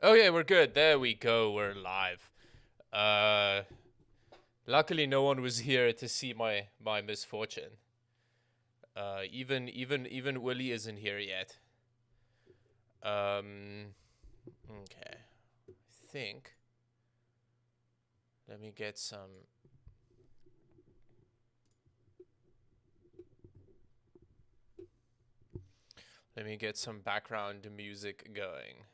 Okay, we're good. There we go. We're live. Uh, Luckily, no one was here to see my misfortune. Even Willie isn't here yet. Okay. I think. Let me get some. Let me get some background music going.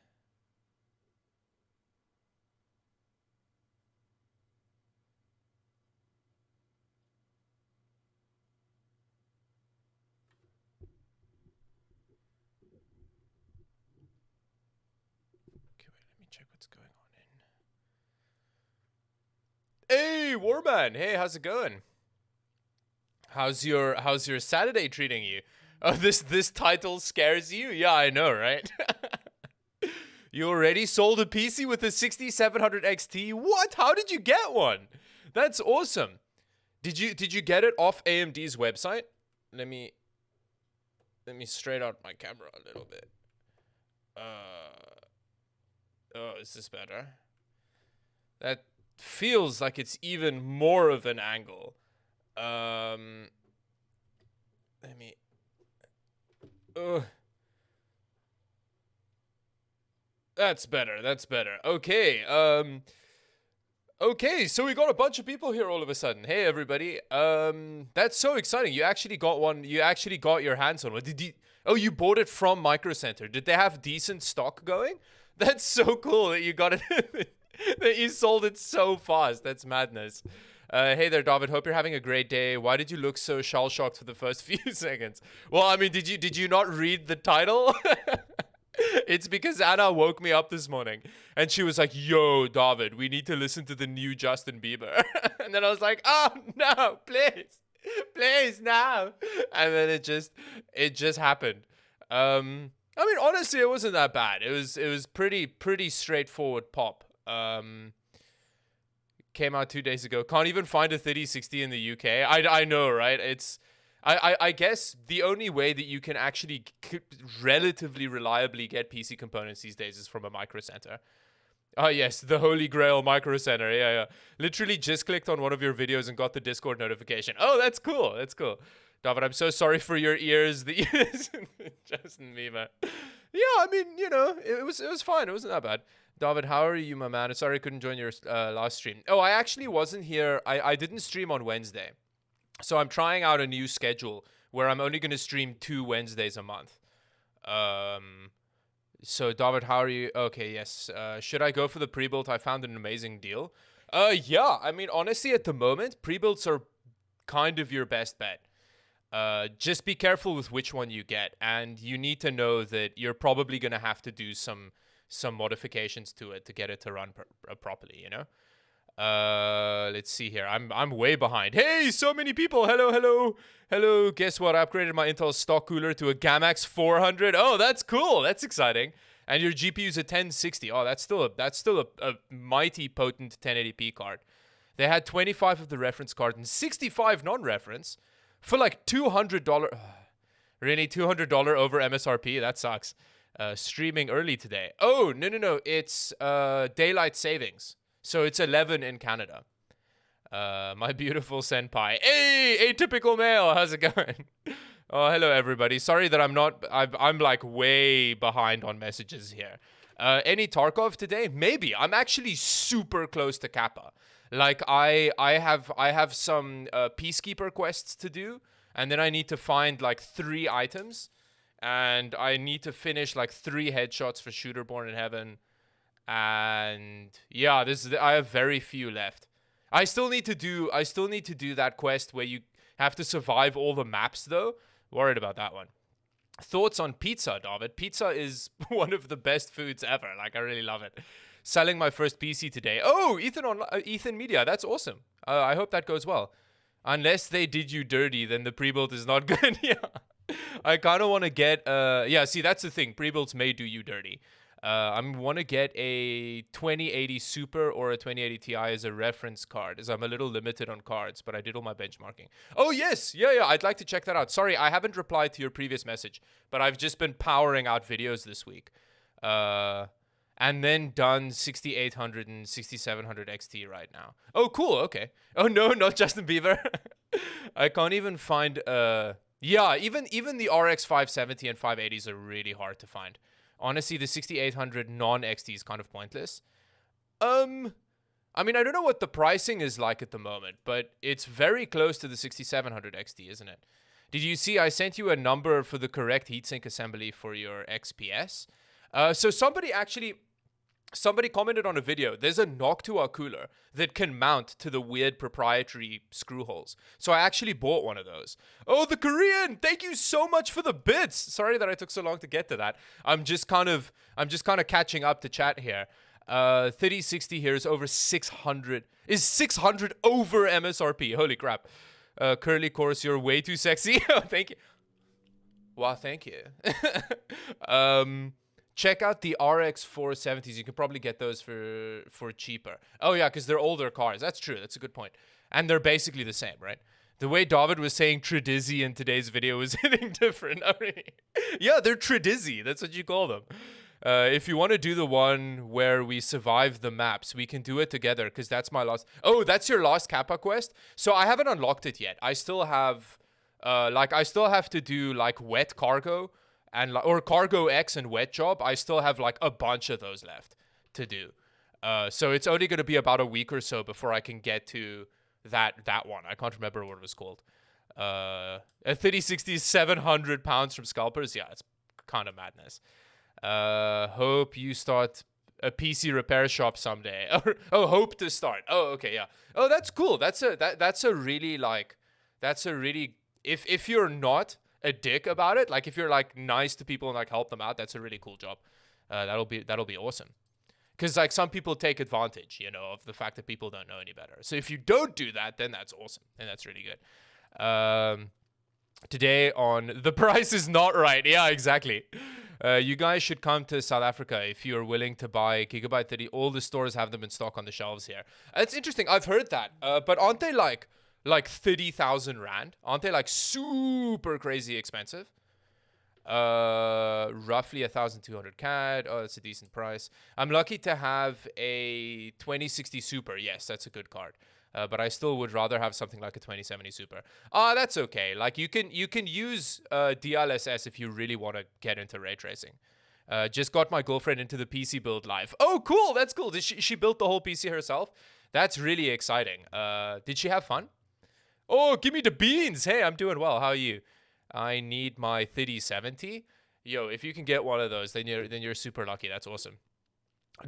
Okay, wait. Let me check what's going on in. Hey, Warman. Hey, how's it going? How's your Saturday treating you? Oh, this title scares you? Yeah, I know, right? You already sold a PC with a 6700 XT? What? How did you get one? That's awesome. Did you get it off AMD's website? Let me straight out my camera a little bit. Oh, is this better? That feels like it's even more of an angle. Let me. That's better. That's better. Okay. Okay, so we got a bunch of people here all of a sudden. Hey, everybody. That's so exciting. You actually got one. You actually got your hands on one. Did you? Oh, you bought it from Micro Center. Did they have decent stock going? That's so cool that you got it. That you sold it so fast. That's madness. Hey there, David. Hope you're having a great day. Why did you look so shell shocked for the first few seconds? Well, I mean, did you not read the title? It's because Anna woke me up this morning and she was like, "Yo, David, we need to listen to the new Justin Bieber." And then I was like, "Oh no, please, please, no!" And then it just happened. I mean, honestly, it wasn't that bad. It was pretty straightforward pop. Came out 2 days ago. Can't even find a 3060 in the UK. I know, right? I guess the only way that you can actually relatively reliably get PC components these days is from a Micro Center. Oh yes, the holy grail Micro Center. Yeah, yeah. Literally just clicked on one of your videos and got the Discord notification. Oh, that's cool. That's cool. David, I'm so sorry for your ears. The ears, Justin Bieber. Yeah, I mean, it was fine. It wasn't that bad. David, how are you, my man? Sorry I couldn't join your last stream. Oh, I actually wasn't here. I didn't stream on Wednesday. So I'm trying out a new schedule where I'm only going to stream 2 Wednesdays a month. So David, how are you? Okay, yes. Should I go for the pre-built? I found an amazing deal. Yeah. I mean, honestly, at the moment, pre-builts are kind of your best bet. Just be careful with which one you get, and you need to know that you're probably going to have to do some modifications to it to get it to run properly. Let's see here. I'm way behind. Hey, so many people. Hello. Guess what? I upgraded my Intel stock cooler to a Gamax 400. Oh, that's cool. That's exciting. And your GPU's a 1060. Oh, that's still a mighty potent 1080p card. They had 25 of the reference card and 65 non-reference for like $200. Really, $200 over MSRP? That sucks. Streaming early today. Oh, no. It's daylight savings. So it's 11 in Canada. My beautiful senpai. Hey, atypical male. How's it going? Oh, hello everybody. Sorry that I'm like way behind on messages here. Any Tarkov today? Maybe. I'm actually super close to Kappa. Like I have some peacekeeper quests to do, and then I need to find like 3 items, and I need to finish like 3 headshots for Shooter Born in Heaven. And yeah, I have very few left. I still need to do that quest where you have to survive all the maps though. Worried about that one. Thoughts on pizza, David? Pizza is one of the best foods ever. Like, I really love it. Selling my first PC today. Oh, Ethan Media. That's awesome. I hope that goes well. Unless they did you dirty, then the pre-built is not good. Yeah. I kind of want to get yeah, see, that's the thing. Pre-builds may do you dirty. I want to get a 2080 Super or a 2080 Ti as a reference card, as I'm a little limited on cards, but I did all my benchmarking. Oh, yes. Yeah. I'd like to check that out. Sorry, I haven't replied to your previous message, but I've just been powering out videos this week. and then done 6800 and 6700 XT right now. Oh, cool. Okay. Oh no, not Justin Bieber. I can't even find. Yeah, even the RX 570 and 580s are really hard to find. Honestly, the 6800 non XT is kind of pointless. I mean, I don't know what the pricing is like at the moment, but it's very close to the 6700 XT, isn't it? Did you see I sent you a number for the correct heatsink assembly for your XPS? So somebody commented on a video. There's a Noctua cooler that can mount to the weird proprietary screw holes. So I actually bought one of those. Oh, the Korean! Thank you so much for the bits. Sorry that I took so long to get to that. I'm just kind of catching up to chat here. 3060 here is over 600. Is 600 over MSRP? Holy crap. Curly course, you're way too sexy. Oh, thank you. Wow, thank you. Check out the RX 470s. You can probably get those for cheaper. Oh yeah, because they're older cars. That's true. That's a good point. And they're basically the same, right? The way David was saying Tredizzy in today's video was hitting different. I mean, yeah, they're Tredizzy. That's what you call them. If you want to do the one where we survive the maps, we can do it together because that's my last. Oh, that's your last Kappa quest? So I haven't unlocked it yet. I still have, I still have to do like wet cargo and or cargo X and wet job. I still have like a bunch of those left to do. So it's only going to be about a week or so before I can get to that one. I can't remember what it was called. A 3060 is 700 pounds from scalpers. Yeah, it's kind of madness. Hope you start a PC repair shop someday. Oh, hope to start. Oh, okay, yeah. Oh, that's cool. That's a really if you're not a dick about it, like if you're like nice to people and like help them out, that's a really cool job. That'll be awesome. Because like some people take advantage, you know, of the fact that people don't know any better. So if you don't do that, then that's awesome and that's really good. Today on The Price Is Not Right. Yeah, exactly. You guys should come to South Africa if you're willing to buy Gigabyte 30. All the stores have them in stock on the shelves here. It's interesting. I've heard that. But aren't they like 30,000 Rand? Aren't they like super crazy expensive? Roughly 1,200 CAD. Oh, that's a decent price. I'm lucky to have a 2060 Super. Yes, that's a good card. But I still would rather have something like a 2070 Super. That's okay. Like you can use DLSS if you really want to get into ray tracing. Just got my girlfriend into the PC build live. Oh, cool. That's cool. Did she built the whole PC herself? That's really exciting. Did she have fun? Oh, give me the beans. Hey, I'm doing well. How are you? I need my 3070. Yo, if you can get one of those, then you're super lucky. That's awesome.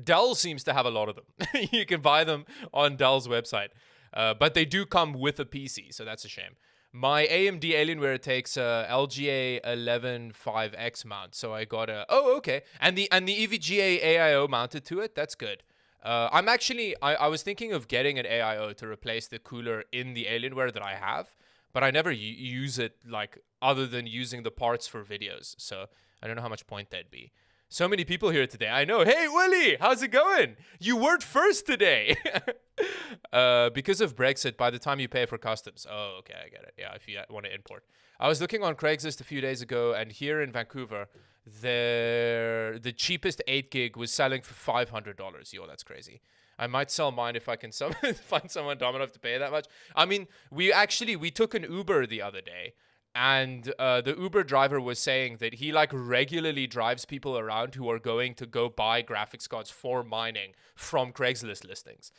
Dell seems to have a lot of them. You can buy them on Dell's website. But they do come with a PC, so that's a shame. My AMD Alienware takes a LGA 11.5X mount, so I got a... Oh, okay. And the EVGA AIO mounted to it. That's good. I'm actually... I was thinking of getting an AIO to replace the cooler in the Alienware that I have, but I never use it, like, other than using the parts for videos, so I don't know how much point that'd be. So many people here today. I know. Hey, Willie, how's it going? You weren't first today. Because of Brexit, by the time you pay for customs. Oh, okay, I get it. Yeah, if you want to import. I was looking on Craigslist a few days ago, and here in Vancouver, the cheapest 8 gig was selling for $500. Yo, that's crazy. I might sell mine if I can find someone dumb enough to pay that much. I mean, we took an Uber the other day. And the Uber driver was saying that he like regularly drives people around who are going to go buy graphics cards for mining from Craigslist listings.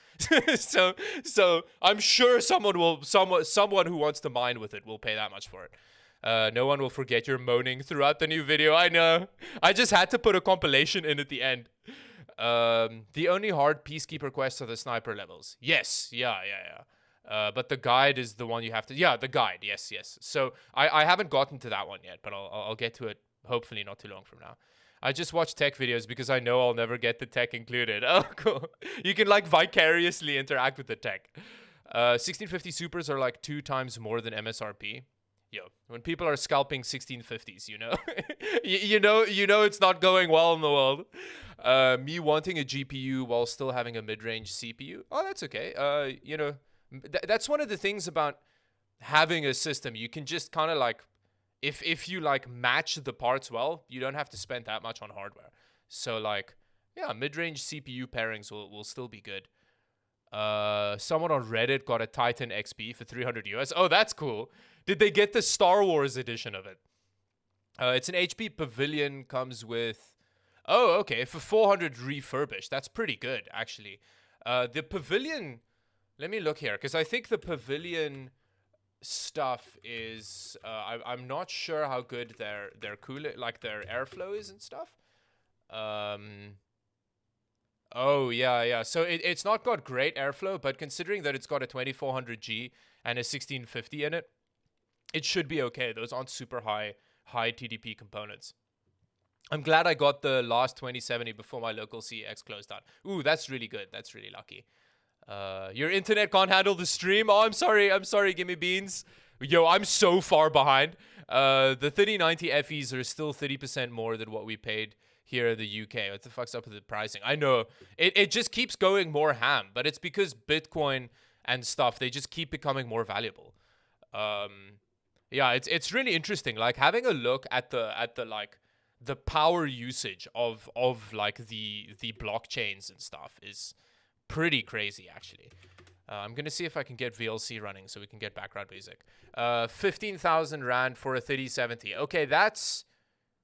so I'm sure someone who wants to mine with it will pay that much for it. No one will forget your moaning throughout the new video. I know. I just had to put a compilation in at the end. The only hard Peacekeeper quests are the sniper levels. Yes. Yeah. But the guide is the one you have to... Yeah, the guide. Yes. So I haven't gotten to that one yet, but I'll get to it hopefully not too long from now. I just watch tech videos because I know I'll never get the tech included. Oh, cool. You can like vicariously interact with the tech. 1650 Supers are like 2 times more than MSRP. Yo, when people are scalping 1650s, you know, you know it's not going well in the world. Me wanting a GPU while still having a mid-range CPU. Oh, that's okay. You know... That's one of the things about having a system. You can just kind of like, if you like match the parts well, you don't have to spend that much on hardware. So like, Yeah, mid-range CPU pairings will still be good. Someone on Reddit got a Titan XP for 300 US. Oh, that's cool. Did they get the Star Wars edition of it? It's an HP Pavilion, comes with... Oh, okay, for 400 refurbished. That's pretty good, actually. The Pavilion... Let me look here, because I think the Pavilion stuff is... I'm not sure how good their cooling, like their airflow is and stuff. Oh, yeah. So it's not got great airflow, but considering that it's got a 2400G and a 1650 in it, it should be okay. Those aren't super high TDP components. I'm glad I got the last 2070 before my local CX closed down. Ooh, that's really good. That's really lucky. Your internet can't handle the stream? Oh, I'm sorry, gimme beans. Yo, I'm so far behind. The 3090 FEs are still 30% more than what we paid here in the UK. What the fuck's up with the pricing? I know. It just keeps going more ham, but it's because Bitcoin and stuff, they just keep becoming more valuable. Yeah, it's really interesting. Like having a look at the like the power usage of like the blockchains and stuff is pretty crazy actually. I'm gonna see if I can get VLC running so we can get background music. 15,000 Rand for a 3070. Okay, that's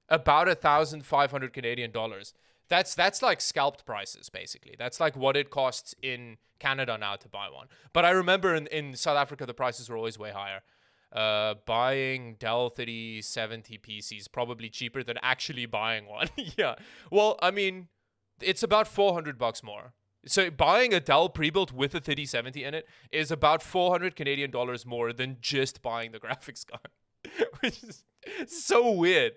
about 1,500 Canadian dollars. That's like scalped prices basically. That's like what it costs in Canada now to buy one. But I remember in South Africa the prices were always way higher. Buying Dell 3070 PCs probably cheaper than actually buying one. Yeah. Well, I mean, it's about $400 more. So buying a Dell pre-built with a 3070 in it is about 400 Canadian dollars more than just buying the graphics card, which is so weird.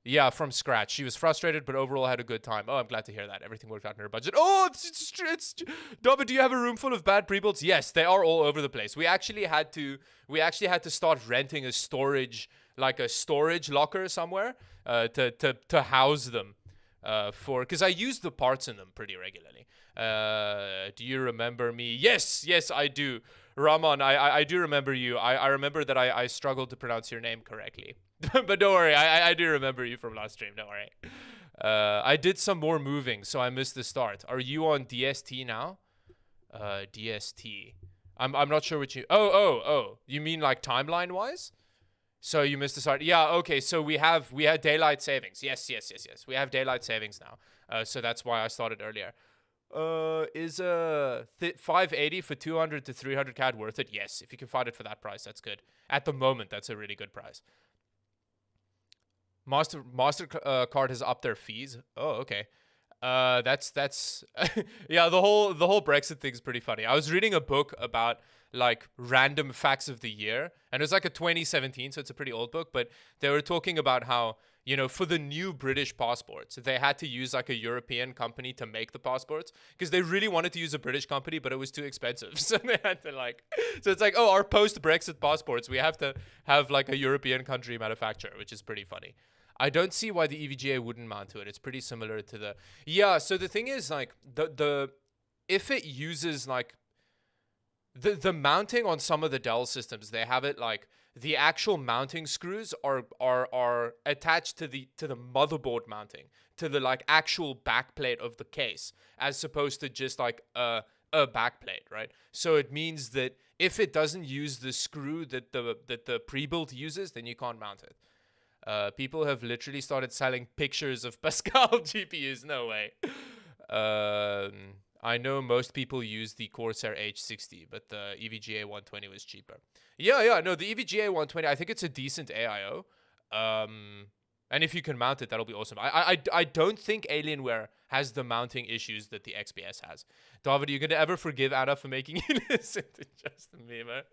Yeah, from scratch. She was frustrated, but overall had a good time. Oh, I'm glad to hear that. Everything worked out in her budget. Oh, it's David, do you have a room full of bad pre-builds? Yes, they are all over the place. We actually had to start renting a storage locker somewhere to house them. Because I use the parts in them pretty regularly. Do you remember me? Yes, I do. Rahman, I do remember you. I remember that I struggled to pronounce your name correctly. But don't worry, I do remember you from last stream, don't worry. I did some more moving, so I missed the start. Are you on DST now? DST. I'm not sure what you... Oh. You mean like timeline-wise? So you missed the start. Yeah, okay, so we had daylight savings. Yes. We have daylight savings now. So that's why I started earlier. Is 580 for 200 to 300 CAD worth it? Yes, if you can find it for that price, that's good. At the moment, that's a really good price. Mastercard has upped their fees. Oh, okay. That's yeah, the whole Brexit thing is pretty funny. I was reading a book about like random facts of the year, and it was like a 2017, so it's a pretty old book, but they were talking about how, you know, for the new British passports, they had to use like a European company to make the passports because they really wanted to use a British company, but it was too expensive. So they had to so it's like, oh, our post-Brexit passports, we have to have like a European country manufacturer, which is pretty funny. I don't see why the EVGA wouldn't mount to it. It's pretty similar to the... Yeah, so the thing is, like, if it uses, like... The mounting on some of the Dell systems, they have it, like... The actual mounting screws are attached to the motherboard mounting. To the, like, actual backplate of the case. As opposed to just, like, a backplate, right? So it means that if it doesn't use the screw that the pre-built uses, then you can't mount it. People have literally started selling pictures of Pascal GPUs. No way. I know most people use the Corsair H60, but the EVGA 120 was cheaper. Yeah. No, the EVGA 120, I think it's a decent AIO. And if you can mount it, that'll be awesome. I don't think Alienware has the mounting issues that the XPS has. David, are you gonna ever forgive Anna for making you listen to just me, man?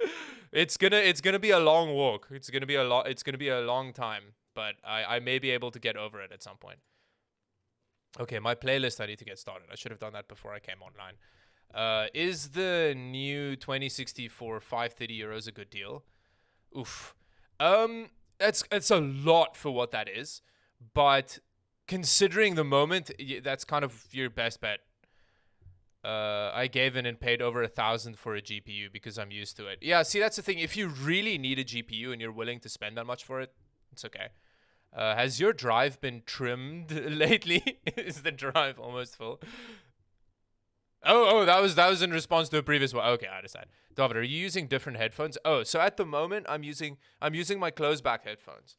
It's gonna be a long walk. It's gonna be a long time, but I may be able to get over it at some point. Okay, my playlist, I need to get started. I should have done that before I came online. Is the new 2060 for 530 euros a good deal? Oof. It's a lot for what that is, but considering the moment, that's kind of your best bet. I gave in and paid over 1,000 for a GPU because I'm used to it. Yeah, see, that's the thing. If you really need a GPU and you're willing to spend that much for it, it's okay. Has your drive been trimmed lately? Is the drive almost full? Oh, that was in response to a previous one. Okay, I understand. David, are you using different headphones? Oh, so at the moment I'm using my closed back headphones,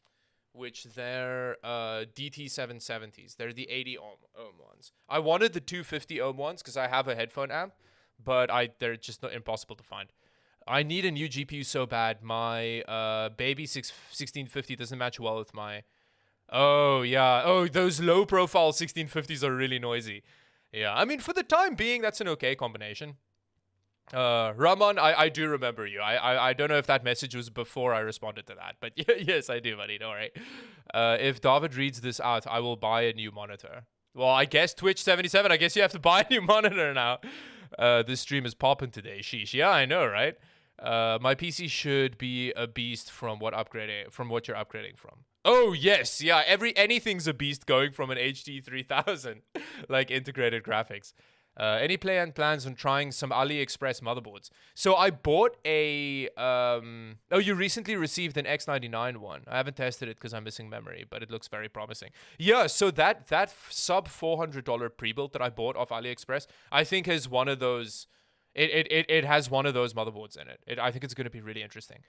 which they're DT770s. They're the 80 ohm ones. I wanted the 250 ohm ones because I have a headphone amp, but they're just not impossible to find. I need a new GPU so bad. My baby 1650 doesn't match well with my. Oh yeah. Oh, those low profile 1650s are really noisy. Yeah, I mean, for the time being, that's an okay combination. Raman, I do remember you. I don't know if that message was before I responded to that, but yes, I do, buddy. Don't worry. If David reads this out, I will buy a new monitor. Well, I guess Twitch77, I guess you have to buy a new monitor now. This stream is popping today. Sheesh. Yeah, I know, right? My PC should be a beast from what you're upgrading from. Oh yes, yeah. Anything's a beast going from an HD 3000, like integrated graphics. Any plans on trying some AliExpress motherboards? So I bought a. Oh, you recently received an X99 one. I haven't tested it because I'm missing memory, but it looks very promising. Yeah. So that sub $400 pre-built that I bought off AliExpress, I think is one of those. It has one of those motherboards in it. I think it's going to be really interesting.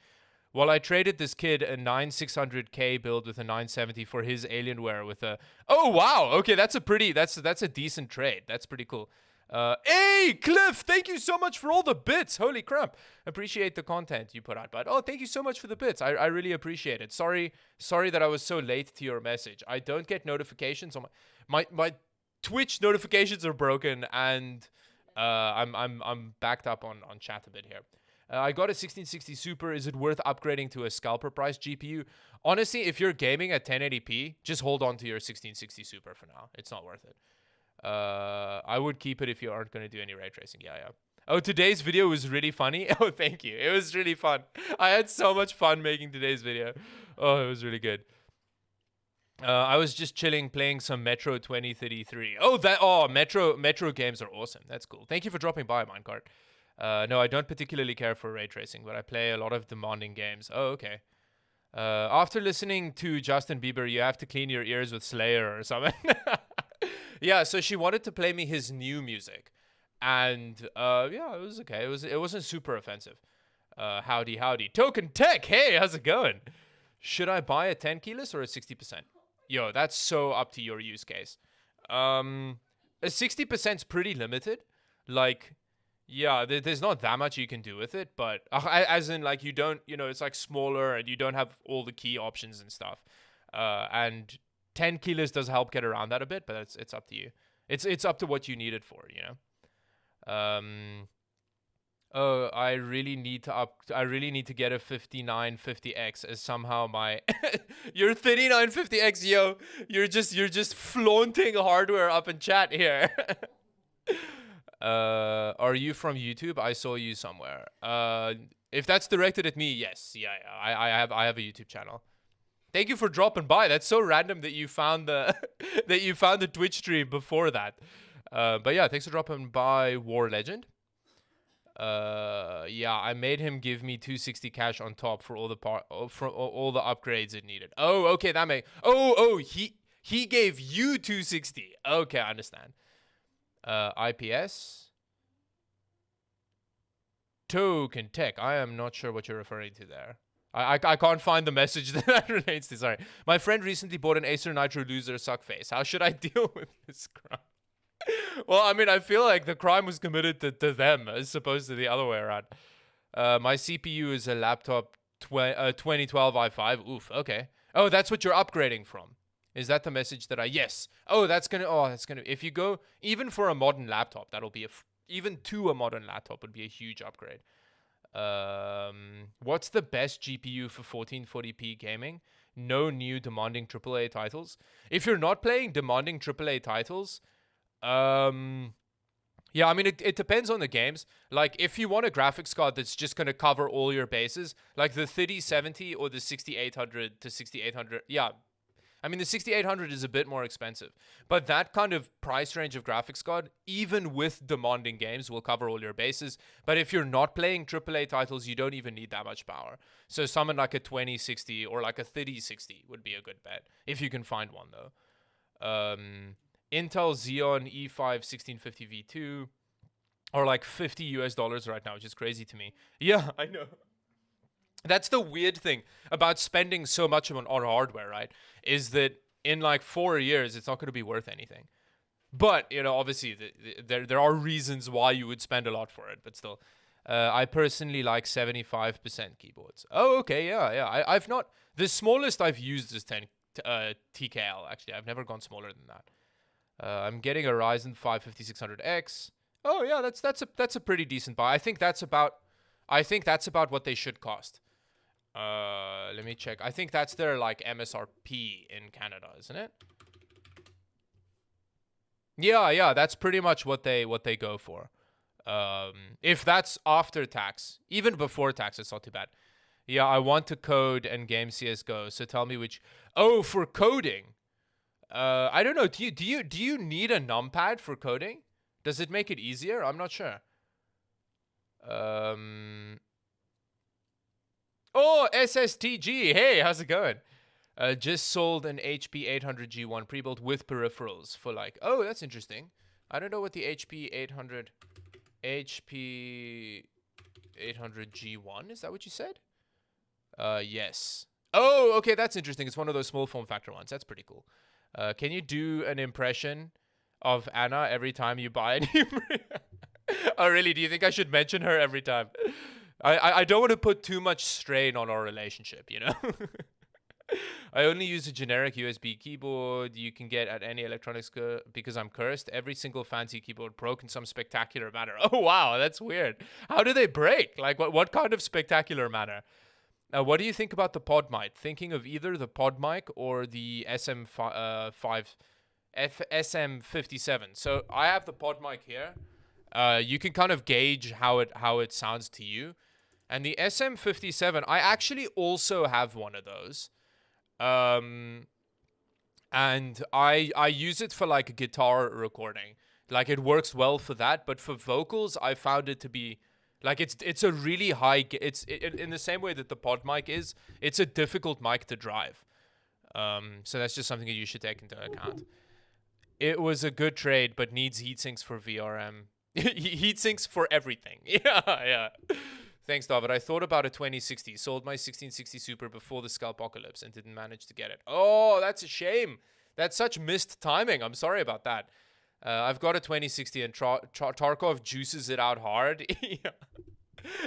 Well, I traded this kid a 9600K build with a 970 for his Alienware with a. Oh wow, okay, that's a decent trade. That's pretty cool. Hey Cliff, thank you so much for all the bits. Holy crap, appreciate the content you put out, bud. Oh, thank you so much for the bits. I really appreciate it. Sorry that I was so late to your message. I don't get notifications on my Twitch notifications are broken, and I'm backed up on chat a bit here. I got a 1660 Super. Is it worth upgrading to a scalper price GPU? Honestly, if you're gaming at 1080p, just hold on to your 1660 Super for now. It's not worth it. I would keep it if you aren't going to do any ray tracing. Yeah. Oh, today's video was really funny. Oh, thank you. It was really fun. I had so much fun making today's video. Oh, it was really good. I was just chilling, playing some Metro 2033. Metro games are awesome. That's cool. Thank you for dropping by, Minecart. No, I don't particularly care for ray tracing, but I play a lot of demanding games. Oh, okay. After listening to Justin Bieber, you have to clean your ears with Slayer or something. Yeah, so she wanted to play me his new music. And, yeah, it was okay. It wasn't super offensive. Howdy. Token Tech, hey, how's it going? Should I buy a 10 keyless or a 60%? Yo, that's so up to your use case. A 60%'s pretty limited. Like... Yeah, there's not that much you can do with it, but as in, like, you don't, it's like smaller and you don't have all the key options and stuff. And 10 keyless does help get around that a bit, but it's up to you. It's up to what you need it for, Oh, I really need to get a 5950X as somehow my your 3950X, yo. You're just flaunting hardware up in chat here. Are you from YouTube? I saw you somewhere. If that's directed at me, yes. Yeah, I have a YouTube channel. Thank you for dropping by. That's so random that you found the the Twitch stream before that. But yeah, thanks for dropping by, War Legend. Yeah, I made him give me 260 cash on top for all the upgrades it needed. Oh, okay, that make. Oh, he gave you 260. Okay, I understand. IPS Token Tech. I am not sure what you're referring to there. I can't find the message that relates to. Sorry. My friend recently bought an Acer Nitro loser suckface. How should I deal with this crime? Well, I mean, I feel like the crime was committed to them as opposed to the other way around. My CPU is a laptop 2012 i5. Oof, okay. Oh, that's what you're upgrading from. Is that the message that yes. Oh, that's gonna, if you go, even for a modern laptop, that'll be even to a modern laptop would be a huge upgrade. What's the best GPU for 1440p gaming? No new demanding AAA titles. If you're not playing demanding AAA titles, yeah, I mean, it depends on the games. Like, if you want a graphics card that's just going to cover all your bases, like the 3070 or the 6800 to 6800, yeah, I mean, the 6800 is a bit more expensive, but that kind of price range of graphics card, even with demanding games, will cover all your bases. But if you're not playing AAA titles, you don't even need that much power. So something like a 2060 or like a 3060 would be a good bet, if you can find one though. Intel Xeon E5 1650 V2 are like $50 right now, which is crazy to me. Yeah, I know. That's the weird thing about spending so much on hardware, right? Is that in like 4 years, it's not going to be worth anything. But, you know, obviously, there are reasons why you would spend a lot for it, but still. I personally like 75% keyboards. Oh, okay, yeah. I've not... The smallest I've used is 10 TKL, actually. I've never gone smaller than that. I'm getting a Ryzen 5 5600X. Oh, yeah, that's a pretty decent buy. I think that's about what they should cost. Let me check. I think that's their like MSRP in Canada, isn't it? Yeah, that's pretty much what they go for. If that's after tax, even before tax, it's not too bad. Yeah, I want to code and game CS:GO. So tell me which. Oh, for coding. I don't know. Do you need a numpad for coding? Does it make it easier? I'm not sure. Oh, SSTG. Hey, how's it going? Just sold an HP 800 G1 pre-built with peripherals for like... Oh, that's interesting. I don't know what the HP 800 G1, is that what you said? Yes. Oh, okay, that's interesting. It's one of those small form factor ones. That's pretty cool. Can you do an impression of Anna every time you buy a new... Oh, really? Do you think I should mention her every time? I don't want to put too much strain on our relationship, you know? I only use a generic USB keyboard you can get at any electronics because I'm cursed. Every single fancy keyboard broke in some spectacular manner. Oh, wow, that's weird. How do they break? Like, what kind of spectacular manner? What do you think about the pod mic? Thinking of either the pod mic or the SM57. So I have the pod mic here. You can kind of gauge how it sounds to you. And the SM57, I actually also have one of those. And I use it for like a guitar recording. Like it works well for that, but for vocals, I found it to be like it's a really high. It's in the same way that the pod mic is. It's a difficult mic to drive. So that's just something that you should take into account. It was a good trade, but needs heatsinks for VRM. Heatsinks for everything. Yeah. Thanks, David. I thought about a 2060. Sold my 1660 Super before the Scalpocalypse and didn't manage to get it. Oh, that's a shame. That's such missed timing. I'm sorry about that. I've got a 2060 and Tarkov juices it out hard.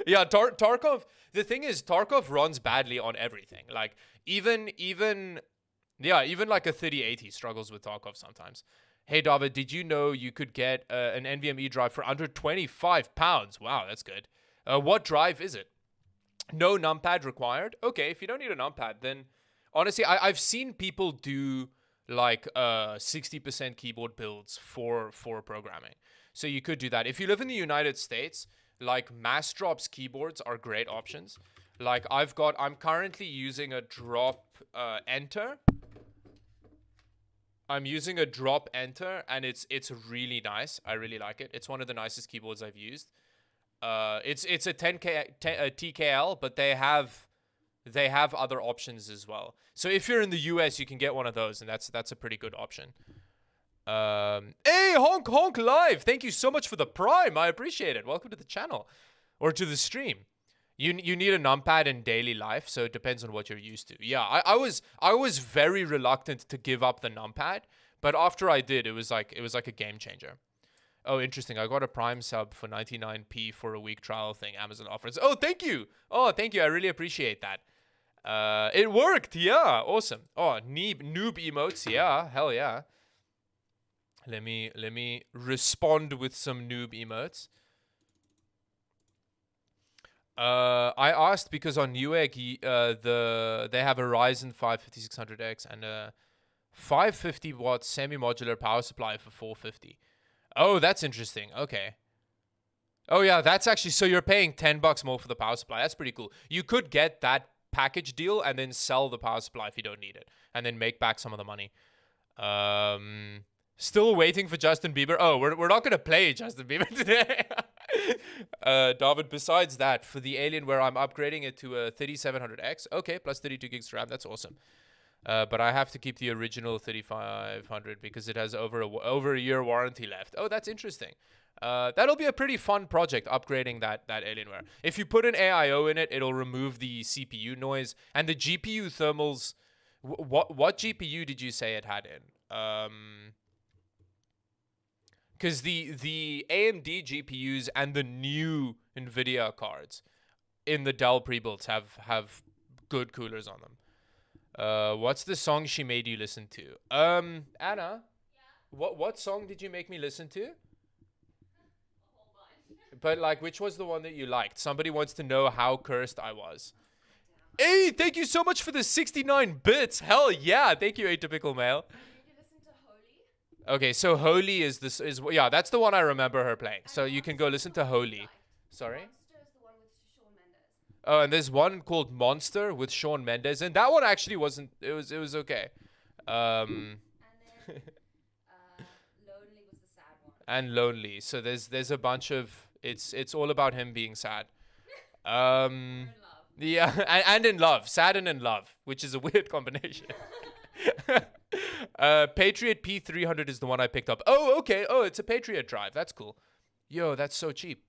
Yeah, Tarkov. The thing is, Tarkov runs badly on everything. Like even like a 3080 struggles with Tarkov sometimes. Hey, David, did you know you could get an NVMe drive for under £25? Wow, that's good. What drive is it? No numpad required? Okay, if you don't need a numpad, then honestly, I've seen people do like 60% keyboard builds for programming. So you could do that. If you live in the United States, like Massdrop's keyboards are great options. Like I'm currently using a drop enter. I'm using a drop enter and it's really nice. I really like it. It's one of the nicest keyboards I've used. It's a 10K TKL, but they have other options as well. So if you're in the US, you can get one of those, and that's a pretty good option. Hey, Honk Live, thank you so much for the Prime. I appreciate it. Welcome to the channel or to the stream. You need a numpad in daily life, so it depends on what you're used to. Yeah, I was very reluctant to give up the numpad, but after I did, it was like a game changer. Oh, interesting. I got a Prime sub for 99p for a week trial thing Amazon offers. Oh, thank you. I really appreciate that. It worked. Yeah, awesome. Oh, noob emotes. Yeah, hell yeah. Let me respond with some noob emotes. I asked because on Newegg, they have a Ryzen 5 5600X and a 550 watt semi-modular power supply for $450. Oh, that's interesting. Okay. Oh yeah, that's actually, so you're paying $10 more for the power supply. That's pretty cool. You could get that package deal and then sell the power supply if you don't need it, and then make back some of the money. Still waiting for Justin Bieber. Oh, we're not gonna play Justin Bieber today. David, besides that, for the Alienware, I'm upgrading it to a 3700X. Okay, plus 32 gigs RAM. That's awesome. But I have to keep the original 3500 because it has over a year warranty left. Oh, that's interesting. That'll be a pretty fun project, upgrading that Alienware. If you put an AIO in it, it'll remove the CPU noise and the GPU thermals. What GPU did you say it had in? Because the AMD GPUs and the new NVIDIA cards in the Dell pre-builds have good coolers on them. What's the song she made you listen to? Anna? Yeah? What song did you make me listen to? But like, which was the one that you liked? Somebody wants to know how cursed I was. Hey, thank you so much for the 69 bits. Hell yeah. Thank you, Atypical Male. Okay, so Holy is yeah, that's the one I remember her playing. So you can go listen to Holy. Sorry? Oh, and there's one called Monster with Shawn Mendes, and that one actually wasn't. It was okay. And then Lonely was the sad one. And Lonely. So there's a bunch of it's all about him being sad. Yeah, and in love, sad and in love, which is a weird combination. Patriot P300 is the one I picked up. Oh, okay. Oh, it's a Patriot drive. That's cool. Yo, that's so cheap.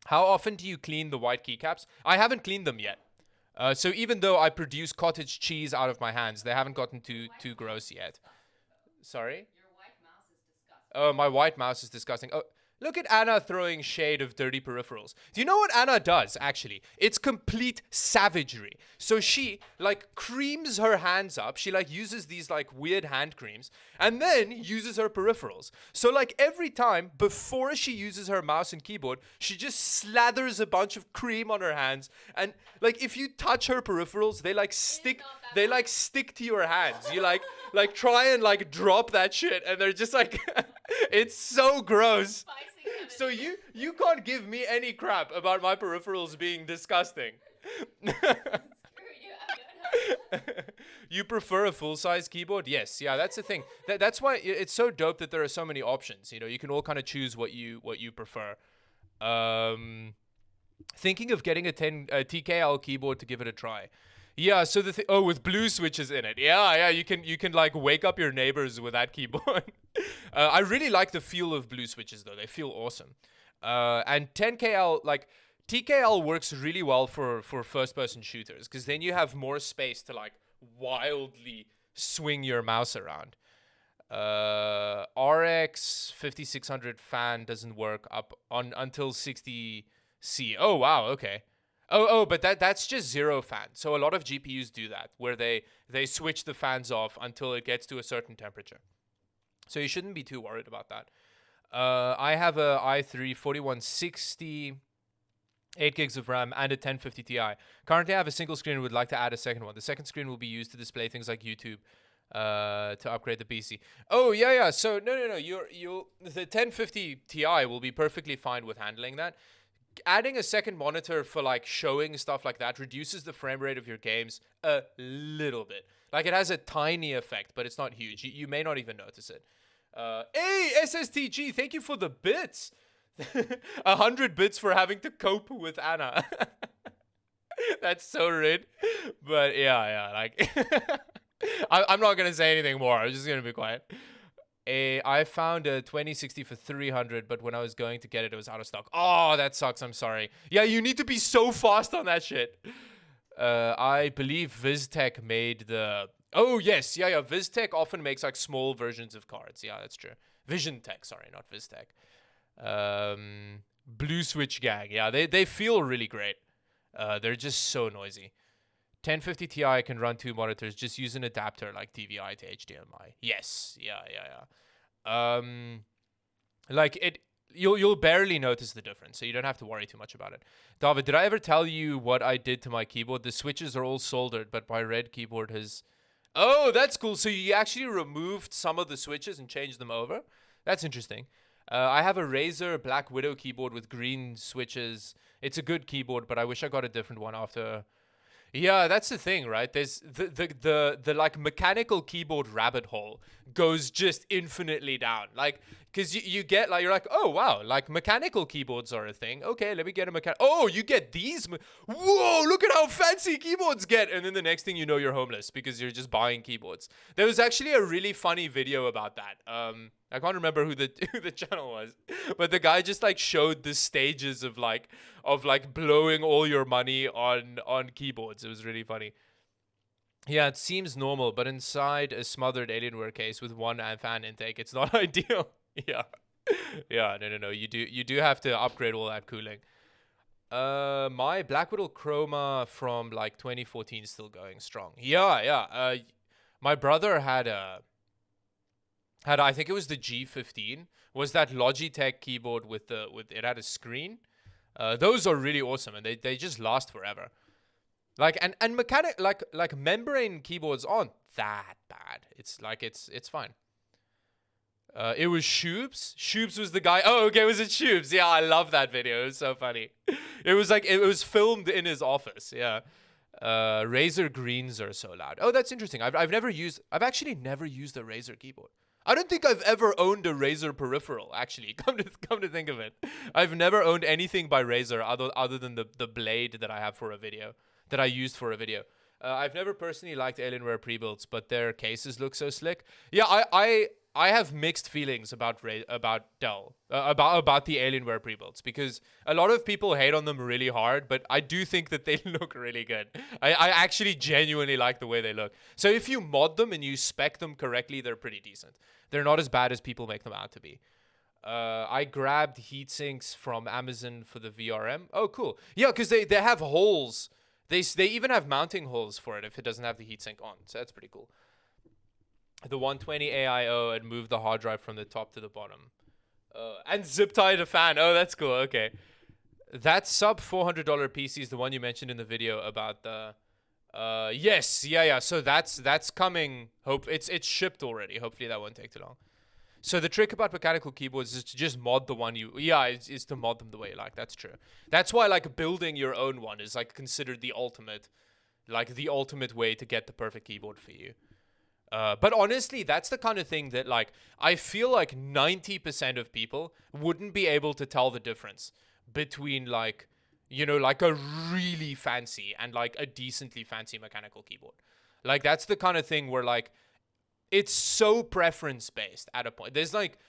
How often do you clean the white keycaps? I haven't cleaned them yet. So even though I produce cottage cheese out of my hands, they haven't gotten too gross yet. Sorry? Your white mouse is disgusting. Oh, my white mouse is disgusting. Oh, look at Anna throwing shade of dirty peripherals. Do you know what Anna does, actually? It's complete savagery. So she, like, creams her hands up. She, like, uses these, like, weird hand creams. And then uses her peripherals. So, like, every time, before she uses her mouse and keyboard, she just slathers a bunch of cream on her hands. And, like, if you touch her peripherals, they, like, stick to your hands. You, like try and, like, drop that shit. And they're just, like... It's so gross. So you can't give me any crap about my peripherals being disgusting. You prefer a full-size keyboard? Yes. Yeah, that's the thing. That's why it's so dope that there are so many options. You know, you can all kind of choose what you prefer. Thinking of getting a TKL keyboard to give it a try. Yeah, so with blue switches in it. Yeah, you can like wake up your neighbors with that keyboard. I really like the feel of blue switches though. They feel awesome. And 10KL, like TKL works really well for first-person shooters because then you have more space to like wildly swing your mouse around. RX 5600 fan doesn't work up on until 60C. Oh wow, okay. Oh, but that's just zero fan. So a lot of GPUs do that, where they switch the fans off until it gets to a certain temperature. So you shouldn't be too worried about that. I have a i3 4160, 8 gigs of RAM, and a 1050 Ti. Currently, I have a single screen and would like to add a second one. The second screen will be used to display things like YouTube, to upgrade the PC. Oh, yeah. So, no. The 1050 Ti will be perfectly fine with handling that. Adding a second monitor for like showing stuff like that reduces the frame rate of your games a little bit. Like it has a tiny effect, but it's not huge. You may not even notice it. Hey, SSTG, thank you for the bits. 100 bits for having to cope with Anna. That's so rude. But yeah, like I'm not gonna say anything more. I'm just gonna be quiet. I found a 2060 for 300, but when I was going to get it, it was out of stock. Oh, that sucks. I'm sorry. Yeah, you need to be so fast on that shit. I believe VizTech made the... Oh, yes. Yeah. VizTech often makes like small versions of cards. Yeah, that's true. VisionTech, sorry, not VizTech. Blue Switch Gang. Yeah, they feel really great. They're just so noisy. 1050 Ti can run 2 monitors. Just use an adapter like DVI to HDMI. Yes. Yeah. Like it, you'll barely notice the difference, so you don't have to worry too much about it. David, did I ever tell you what I did to my keyboard? The switches are all soldered, but my red keyboard has... Oh, that's cool. So you actually removed some of the switches and changed them over? That's interesting. I have a Razer Black Widow keyboard with green switches. It's a good keyboard, but I wish I got a different one after... Yeah, that's the thing, right? There's the like mechanical keyboard rabbit hole goes just infinitely down. Like, because you get like, you're like, oh wow, like mechanical keyboards are a thing. Okay, let me get a mechanical. Oh, you get these. Whoa, look at how fancy keyboards get. And then the next thing you know, you're homeless because you're just buying keyboards. There was actually a really funny video about that. I can't remember who the who the channel was, but the guy just like showed the stages of like blowing all your money on keyboards. It was really funny. Yeah, it seems normal, but inside a smothered Alienware case with one fan intake, it's not ideal. Yeah. Yeah, no. You do have to upgrade all that cooling. My Black Widow Chroma from like 2014 is still going strong. Yeah. My brother had I think it was the G15. Was that Logitech keyboard with it had a screen? Those are really awesome, and they just last forever. Like and mechanic like membrane keyboards aren't that bad. It's fine. It was Shoobs. Shoobs was the guy. Oh, okay, was it Shoobs? Yeah, I love that video. It was so funny. It was like it was filmed in his office. Yeah. Razer greens are so loud. Oh, that's interesting. I've actually never used a Razer keyboard. I don't think I've ever owned a Razer peripheral. Actually, come to think of it, I've never owned anything by Razer other than the blade that I have for a video that I used for a video. I've never personally liked Alienware pre-builds, but their cases look so slick. Yeah, I have mixed feelings about Dell, about the Alienware pre-builds, because a lot of people hate on them really hard, but I do think that they look really good. I actually genuinely like the way they look. So if you mod them and you spec them correctly, they're pretty decent. They're not as bad as people make them out to be. I grabbed heatsinks from Amazon for the VRM. Oh, cool. Yeah, because they have holes. They even have mounting holes for it if it doesn't have the heatsink on. So that's pretty cool. The 120 AIO and move the hard drive from the top to the bottom. And zip tie the fan. Oh, that's cool. Okay. That sub $400 PC is the one you mentioned in the video about the... yes. Yeah. So that's coming. Hope it's shipped already. Hopefully that won't take too long. So the trick about mechanical keyboards is to just mod the one is to mod them the way you like. That's true. That's why like building your own one is like considered the ultimate way to get the perfect keyboard for you. But honestly, that's the kind of thing that like I feel like 90% of people wouldn't be able to tell the difference between like, like a really fancy and like a decently fancy mechanical keyboard. Like that's the kind of thing where like it's so preference based at a point. There's like,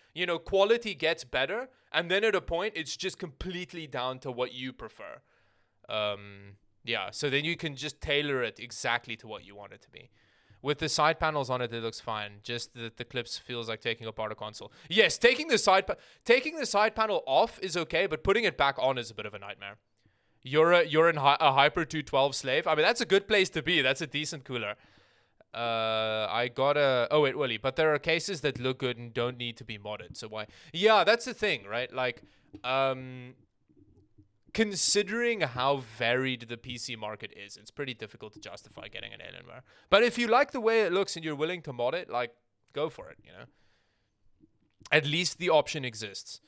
quality gets better, and then at a point it's just completely down to what you prefer. Yeah, so then you can just tailor it exactly to what you want it to be. With the side panels on it, it looks fine. Just that the clips feels like taking apart a console. Yes, taking the side panel off is okay, but putting it back on is a bit of a nightmare. You're a Hyper 212 slave. I mean, that's a good place to be. That's a decent cooler. I got a... Oh, wait, Willie. But there are cases that look good and don't need to be modded. So why? Yeah, that's the thing, right? Like, considering how varied the PC market is, it's pretty difficult to justify getting an Alienware. But if you like the way it looks and you're willing to mod it, like, go for it, At least the option exists.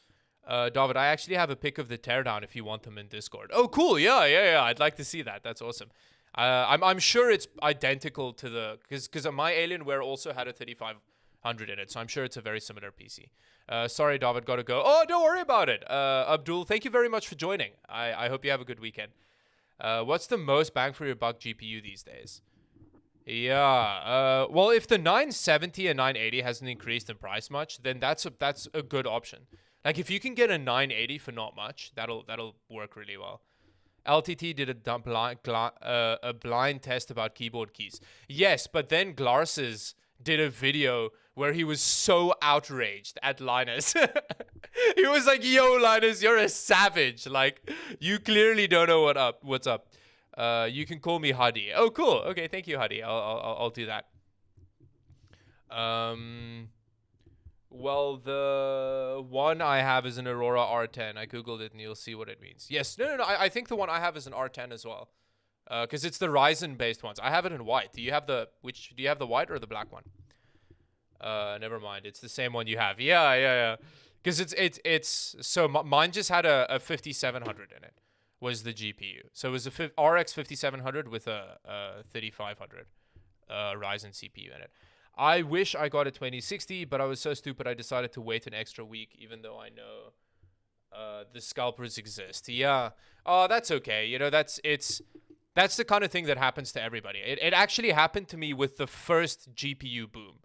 David, I actually have a pic of the teardown if you want them in Discord. Oh, cool. Yeah. I'd like to see that. That's awesome. I'm sure it's identical to the... Because my Alienware also had a 3500 in it, so I'm sure it's a very similar PC. Sorry, David, gotta go. Oh, don't worry about it. Abdul, thank you very much for joining. I hope you have a good weekend. What's the most bang for your buck GPU these days? Yeah. Well, if the 970 and 980 hasn't increased in price much, then that's a good option. Like if you can get a 980 for not much, that'll work really well. LTT did a blind test about keyboard keys. Yes, but then Glarses did a video where he was so outraged at Linus. He was like, yo, Linus, you're a savage. Like, you clearly don't know what's up. You can call me Hadi. Oh, cool. Okay, thank you, Hadi. I'll do that. Well, the one I have is an Aurora R10. I googled it and you'll see what it means. Yes, no. I think the one I have is an R10 as well, because it's the Ryzen-based ones. I have it in white. Do you have the white or the black one? Never mind. It's the same one you have. Yeah. Because it's so mine just had a 5700 in it. was the GPU. So it was a RX 5700 with a 3500 Ryzen CPU in it. I wish I got a 2060, but I was so stupid I decided to wait an extra week, even though I know the scalpers exist. Yeah. Oh, that's okay. You know, that's the kind of thing that happens to everybody. It actually happened to me with the first GPU boom.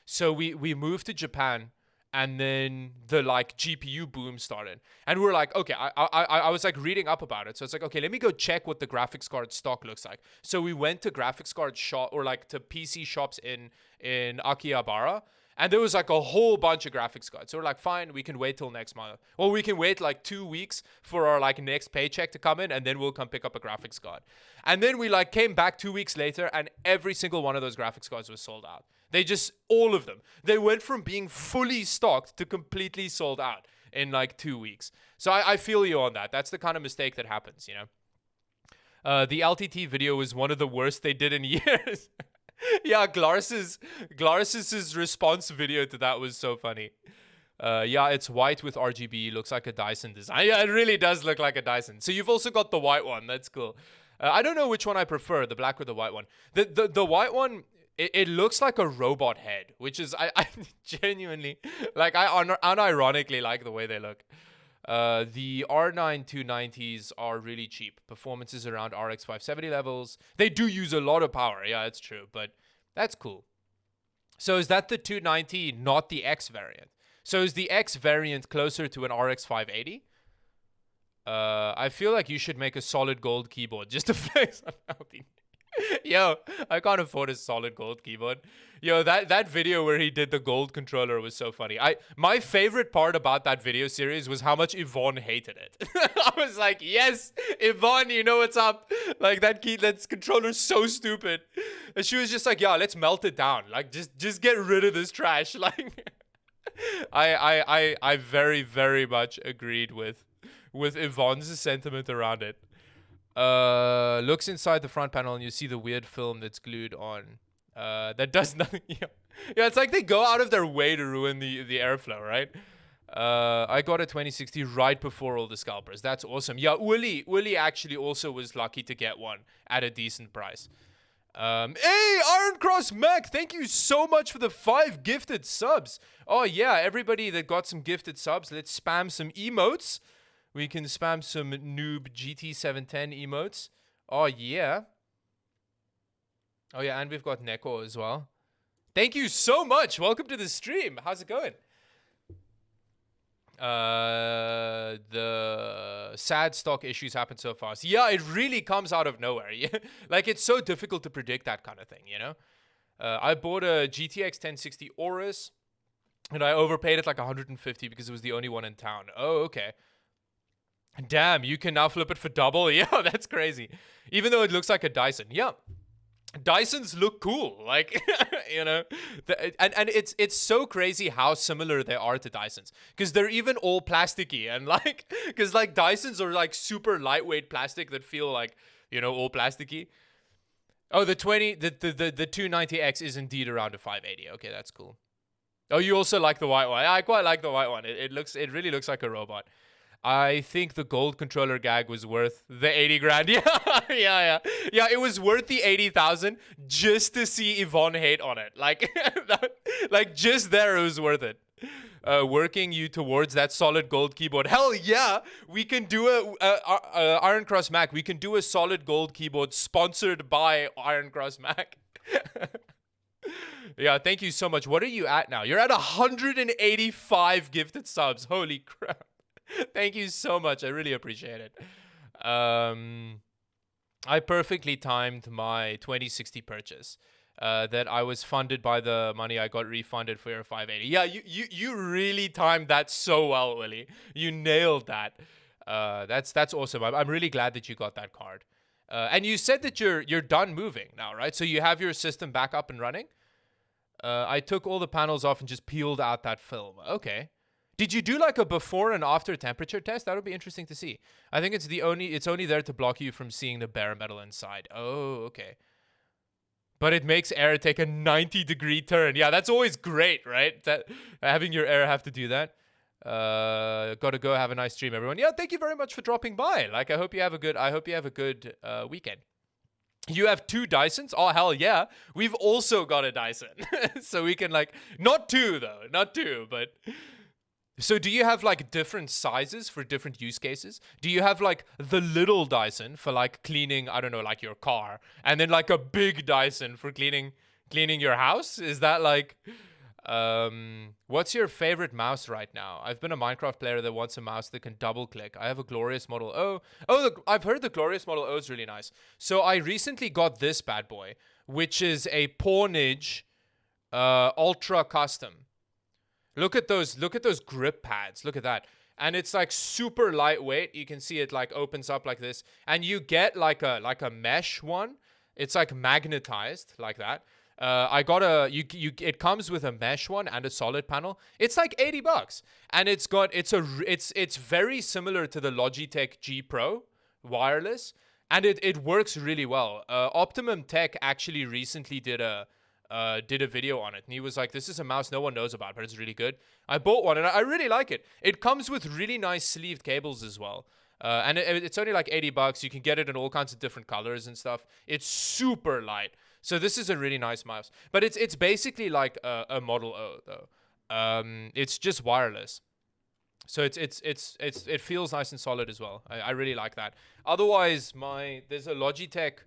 So we moved to Japan, and then the like GPU boom started, and we were like, okay, I was like reading up about it, so it's like, okay, let me go check what the graphics card stock looks like. So we went to graphics card shop, or like to PC shops in Akihabara, and there was like a whole bunch of graphics cards. So we're like, fine, we can wait till next month. Well, we can wait like 2 weeks for our like next paycheck to come in, and then we'll come pick up a graphics card. And then we like came back 2 weeks later, and every single one of those graphics cards was sold out. They just, all of them. They went from being fully stocked to completely sold out in like 2 weeks. So I feel you on that. That's the kind of mistake that happens, you know? The LTT video was one of the worst they did in years. Yeah, Glaris's response video to that was so funny. Yeah, it's white with RGB. Looks like a Dyson design. Yeah, it really does look like a Dyson. So you've also got the white one. That's cool. I don't know which one I prefer, the black or the white one. The white one... It looks like a robot head, which is, I genuinely, like, I unironically like the way they look. The R9 290s are really cheap. Performance is around RX 570 levels. They do use a lot of power. Yeah, it's true, but that's cool. So is that the 290, not the X variant? So is the X variant closer to an RX 580? I feel like you should make a solid gold keyboard just to flex on LTT. Yo, I can't afford a solid gold keyboard. Yo, that video where he did the gold controller was so funny. My favorite part about that video series was how much Yvonne hated it. I was like, yes, Yvonne, you know what's up. Like that controller's so stupid. And she was just like, yeah, let's melt it down. Like just get rid of this trash. Like I very, very much agreed with Yvonne's sentiment around it. Looks inside the front panel and you see the weird film that's glued on. That does nothing. Yeah, it's like they go out of their way to ruin the airflow, right? I got a 2060 right before all the scalpers. That's awesome. Yeah, Uli actually also was lucky to get one at a decent price. Hey, Iron Cross Mac, thank you so much for the 5 gifted subs. Oh yeah, everybody that got some gifted subs, let's spam some emotes. We can spam some noob GT710 emotes. Oh, yeah. Oh, yeah, and we've got Neko as well. Thank you so much. Welcome to the stream. How's it going? The sad stock issues happen so fast. Yeah, it really comes out of nowhere. Like, it's so difficult to predict that kind of thing, you know? I bought a GTX 1060 Aorus, and I overpaid it like 150 because it was the only one in town. Oh, okay. Damn, you can now flip it for double? Yeah, that's crazy. Even though it looks like a Dyson. Yeah. Dysons look cool. Like, you know. And it's so crazy how similar they are to Dysons. Because they're even all plasticky. And like, because like Dysons are like super lightweight plastic that feel like, you know, all plasticky. Oh, the 290X is indeed around a 580. Okay, that's cool. Oh, you also like the white one. I quite like the white one. It really looks like a robot. I think the gold controller gag was worth the 80 grand. Yeah, it was worth the 80,000 just to see Yvonne hate on it. Like, like just there, it was worth it. Working you towards that solid gold keyboard. Hell yeah, we can do Iron Cross Mac. We can do a solid gold keyboard sponsored by Iron Cross Mac. Yeah, thank you so much. What are you at now? You're at 185 gifted subs. Holy crap. Thank you so much. I really appreciate it. I perfectly timed my 2060 purchase. That I was funded by the money I got refunded for your 580. Yeah, you really timed that so well, Willie. You nailed that. That's awesome. I'm really glad that you got that card. And you said that you're done moving now, right? So you have your system back up and running. I took all the panels off and just peeled out that film. Okay. Did you do like a before and after temperature test? That would be interesting to see. I think it's only there to block you from seeing the bare metal inside. Oh, okay. But it makes air take a 90-degree turn. Yeah, that's always great, right? That having your air have to do that. Gotta go. Have a nice stream, everyone. Yeah, thank you very much for dropping by. Like, I hope you have a good weekend. You have 2 Dysons? Oh, hell yeah. We've also got a Dyson. So we can, like, not 2 though, not 2, but... So do you have, like, different sizes for different use cases? Do you have, like, the little Dyson for, like, cleaning, I don't know, like, your car, and then, like, a big Dyson for cleaning your house? Is that, like... What's your favorite mouse right now? I've been a Minecraft player that wants a mouse that can double click. I have a Glorious Model O. Oh, I've heard the Glorious Model O is really nice. So I recently got this bad boy, which is a Pornage Ultra Custom. Look at those grip pads. Look at that. And it's like super lightweight. You can see it like opens up like this. And you get like a mesh one. It's like magnetized like that. I got it comes with a mesh one and a solid panel. It's like $80, and it's very similar to the Logitech G Pro wireless, and it works really well. Optimum Tech actually recently did a video on it, and he was like, "This is a mouse no one knows about, but it's really good." I bought one, and I really like it. It comes with really nice sleeved cables as well. And it's only like $80. You can get it in all kinds of different colors and stuff. It's super light. So this is a really nice mouse, but it's basically like a Model O though. It's just wireless, so it feels nice and solid as well. I really like that. Otherwise, there's a Logitech.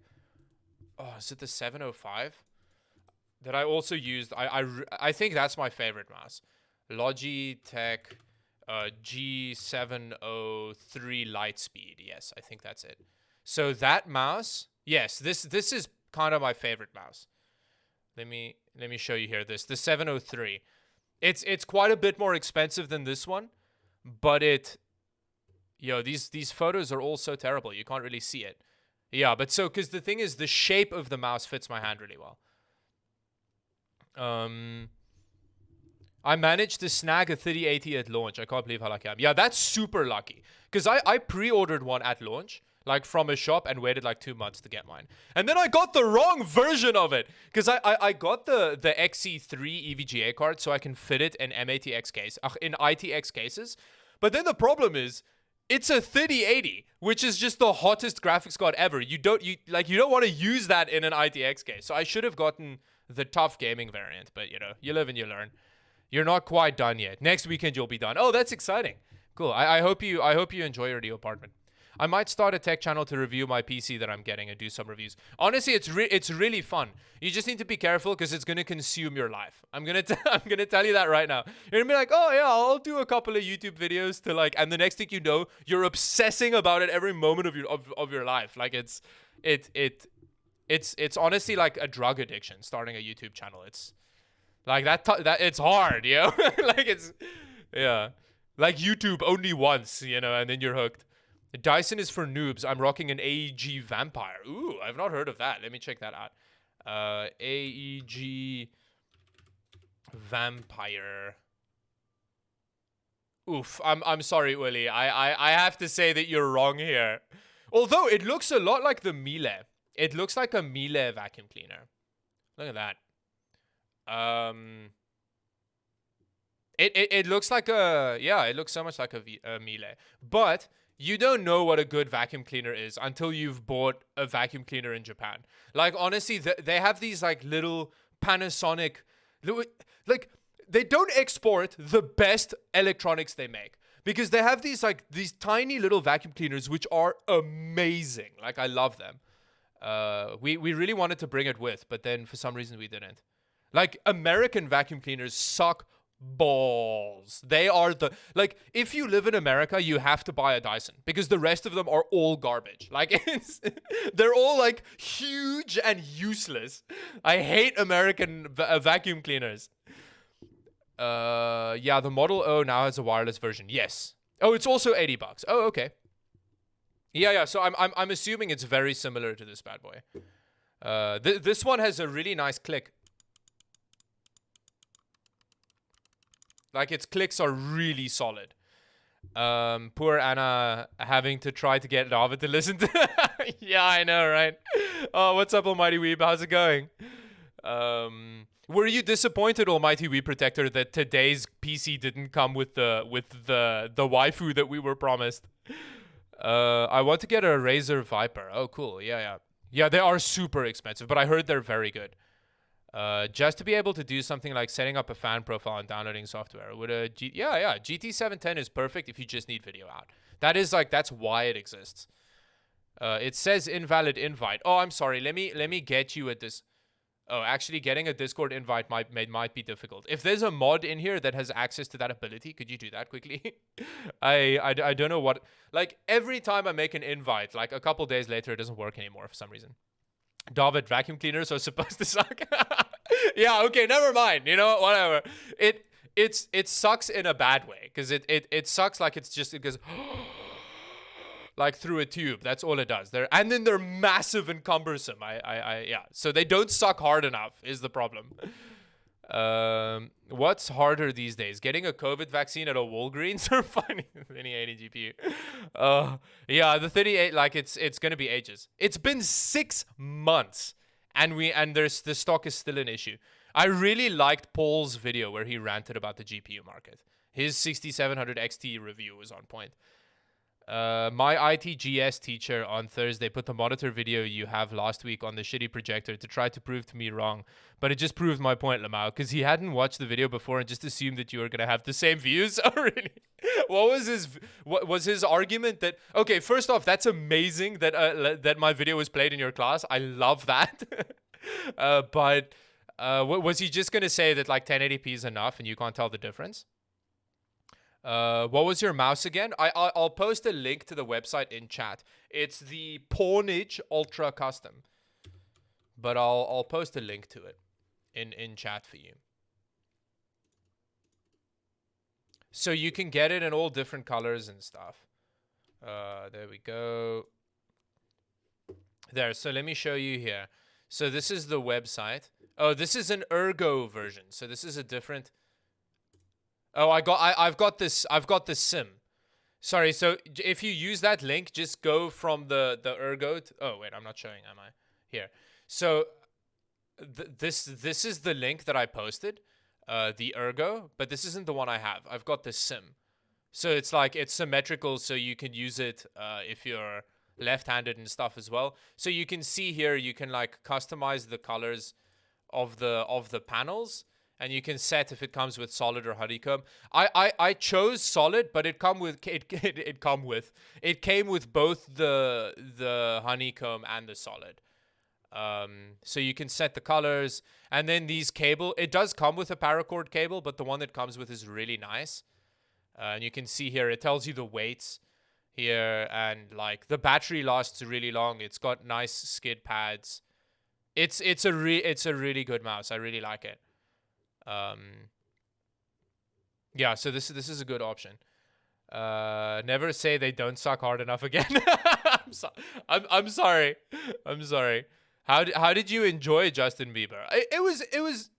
Oh, is it the 705 that I also used? I think that's my favorite mouse. Logitech G703 Lightspeed. Yes, I think that's it. So that mouse, yes, this is kind of my favorite mouse. Let me show you here. The 703. It's quite a bit more expensive than this one, but these photos are all so terrible. You can't really see it. Yeah, but because the thing is, the shape of the mouse fits my hand really well. I managed to snag a 3080 at launch. I can't believe how lucky I am. Yeah, that's super lucky. Because I pre-ordered one at launch, like from a shop, and waited like 2 months to get mine. And then I got the wrong version of it. Because I got the XE3 EVGA card so I can fit it in MATX case, in ITX cases. But then the problem is, it's a 3080, which is just the hottest graphics card ever. You don't want to use that in an ITX case. So I should have gotten the tough gaming variant, but you live and you learn. You're not quite done yet. Next weekend you'll be done. Oh, that's exciting. Cool. I hope you enjoy your new apartment. I might start a tech channel to review my PC that I'm getting and do some reviews. Honestly, it's really fun. You just need to be careful because it's gonna consume your life. I'm gonna tell you that right now. You're gonna be like, oh yeah, I'll do a couple of YouTube videos to like, and the next thing you know, you're obsessing about it every moment of your life. Like it's honestly like a drug addiction. Starting a YouTube channel, it's like that it's hard, like it's like YouTube only once, and then you're hooked. Dyson is for noobs. I'm rocking an AEG Vampire. Ooh, I've not heard of that. Let me check that out. AEG Vampire. Oof. I'm sorry, Willie. I have to say that you're wrong here. Although it looks a lot like the Miele. It looks like a Miele vacuum cleaner. Look at that. It looks like it looks so much like a Miele. But you don't know what a good vacuum cleaner is until you've bought a vacuum cleaner in Japan. Like, honestly, they have these, like, little Panasonic... Like, they don't export the best electronics they make. Because they have these tiny little vacuum cleaners which are amazing. Like, I love them. We really wanted to bring it with, but then for some reason we didn't. Like, American vacuum cleaners suck balls. They are if you live in America, you have to buy a Dyson because the rest of them are all garbage. Like, they're all like huge and useless. I hate American vacuum cleaners. The Model O now has a wireless version. Yes. Oh, it's also $80. Oh, okay. Yeah. So I'm assuming it's very similar to this bad boy. This one has a really nice click. Like, its clicks are really solid. Poor Anna having to try to get David to listen to... Yeah, I know, right? Oh, what's up, Almighty Weeb? How's it going? Were you disappointed, Almighty Wii Protector, that today's PC didn't come with the waifu that we were promised? I want to get a Razer Viper. Oh, cool. Yeah, yeah. Yeah, they are super expensive, but I heard they're very good. Just to be able to do something like setting up a fan profile and downloading software with a GT 710 is perfect if you just need video out. That's why it exists. It says invalid invite. Oh, I'm sorry. Let me get you at this. Oh, actually, getting a Discord invite might be difficult. If there's a mod in here that has access to that ability, could you do that quickly? I don't know what. Like, every time I make an invite, like a couple days later, it doesn't work anymore for some reason. David, vacuum cleaners are supposed to suck. Yeah, okay, never mind. You know, whatever. It sucks in a bad way because it sucks like it's just because. Like through a tube. That's all it does. They're massive and cumbersome. Yeah. So they don't suck hard enough is the problem. What's harder these days? Getting a COVID vaccine at a Walgreens or finding the 3080 GPU? Yeah, the 38, like it's gonna be ages. It's been 6 months and the stock is still an issue. I really liked Paul's video where he ranted about the GPU market. His 6700 XT review was on point. My ITGS teacher on Thursday put the monitor video you have last week on the shitty projector to try to prove to me wrong, but it just proved my point, Lamau, because he hadn't watched the video before and just assumed that you were gonna have the same views. Oh, really? What was his argument? That okay, first off, that's amazing that that my video was played in your class. I love that. But was he just gonna say that like 1080p is enough and you can't tell the difference? What was your mouse again? I'll post a link to the website in chat. It's the Pawnage Ultra Custom, but I'll post a link to it in chat for you. So you can get it in all different colors and stuff. There we go. There. So let me show you here. So this is the website. Oh, this is an Ergo version. So this is a different. Oh, I've got this sim. Sorry, so if you use that link, just go from the Ergo to, oh wait, I'm not showing, am I? Here. So this is the link that I posted, the Ergo, but this isn't the one I have. I've got the sim. So it's like it's symmetrical, so you can use it if you're left-handed and stuff as well. So you can see here, you can like customize the colors of the panels. And you can set if it comes with solid or honeycomb. I chose solid, but it came with both the honeycomb and the solid. So you can set the colors, and then these cable. It does come with a paracord cable, but the one that comes with is really nice. And you can see here it tells you the weights here, and like the battery lasts really long. It's got nice skid pads. It's a really good mouse. I really like it. Yeah, so this is a good option. Never say they don't suck hard enough again. I'm sorry. I'm sorry. How did you enjoy Justin Bieber? It was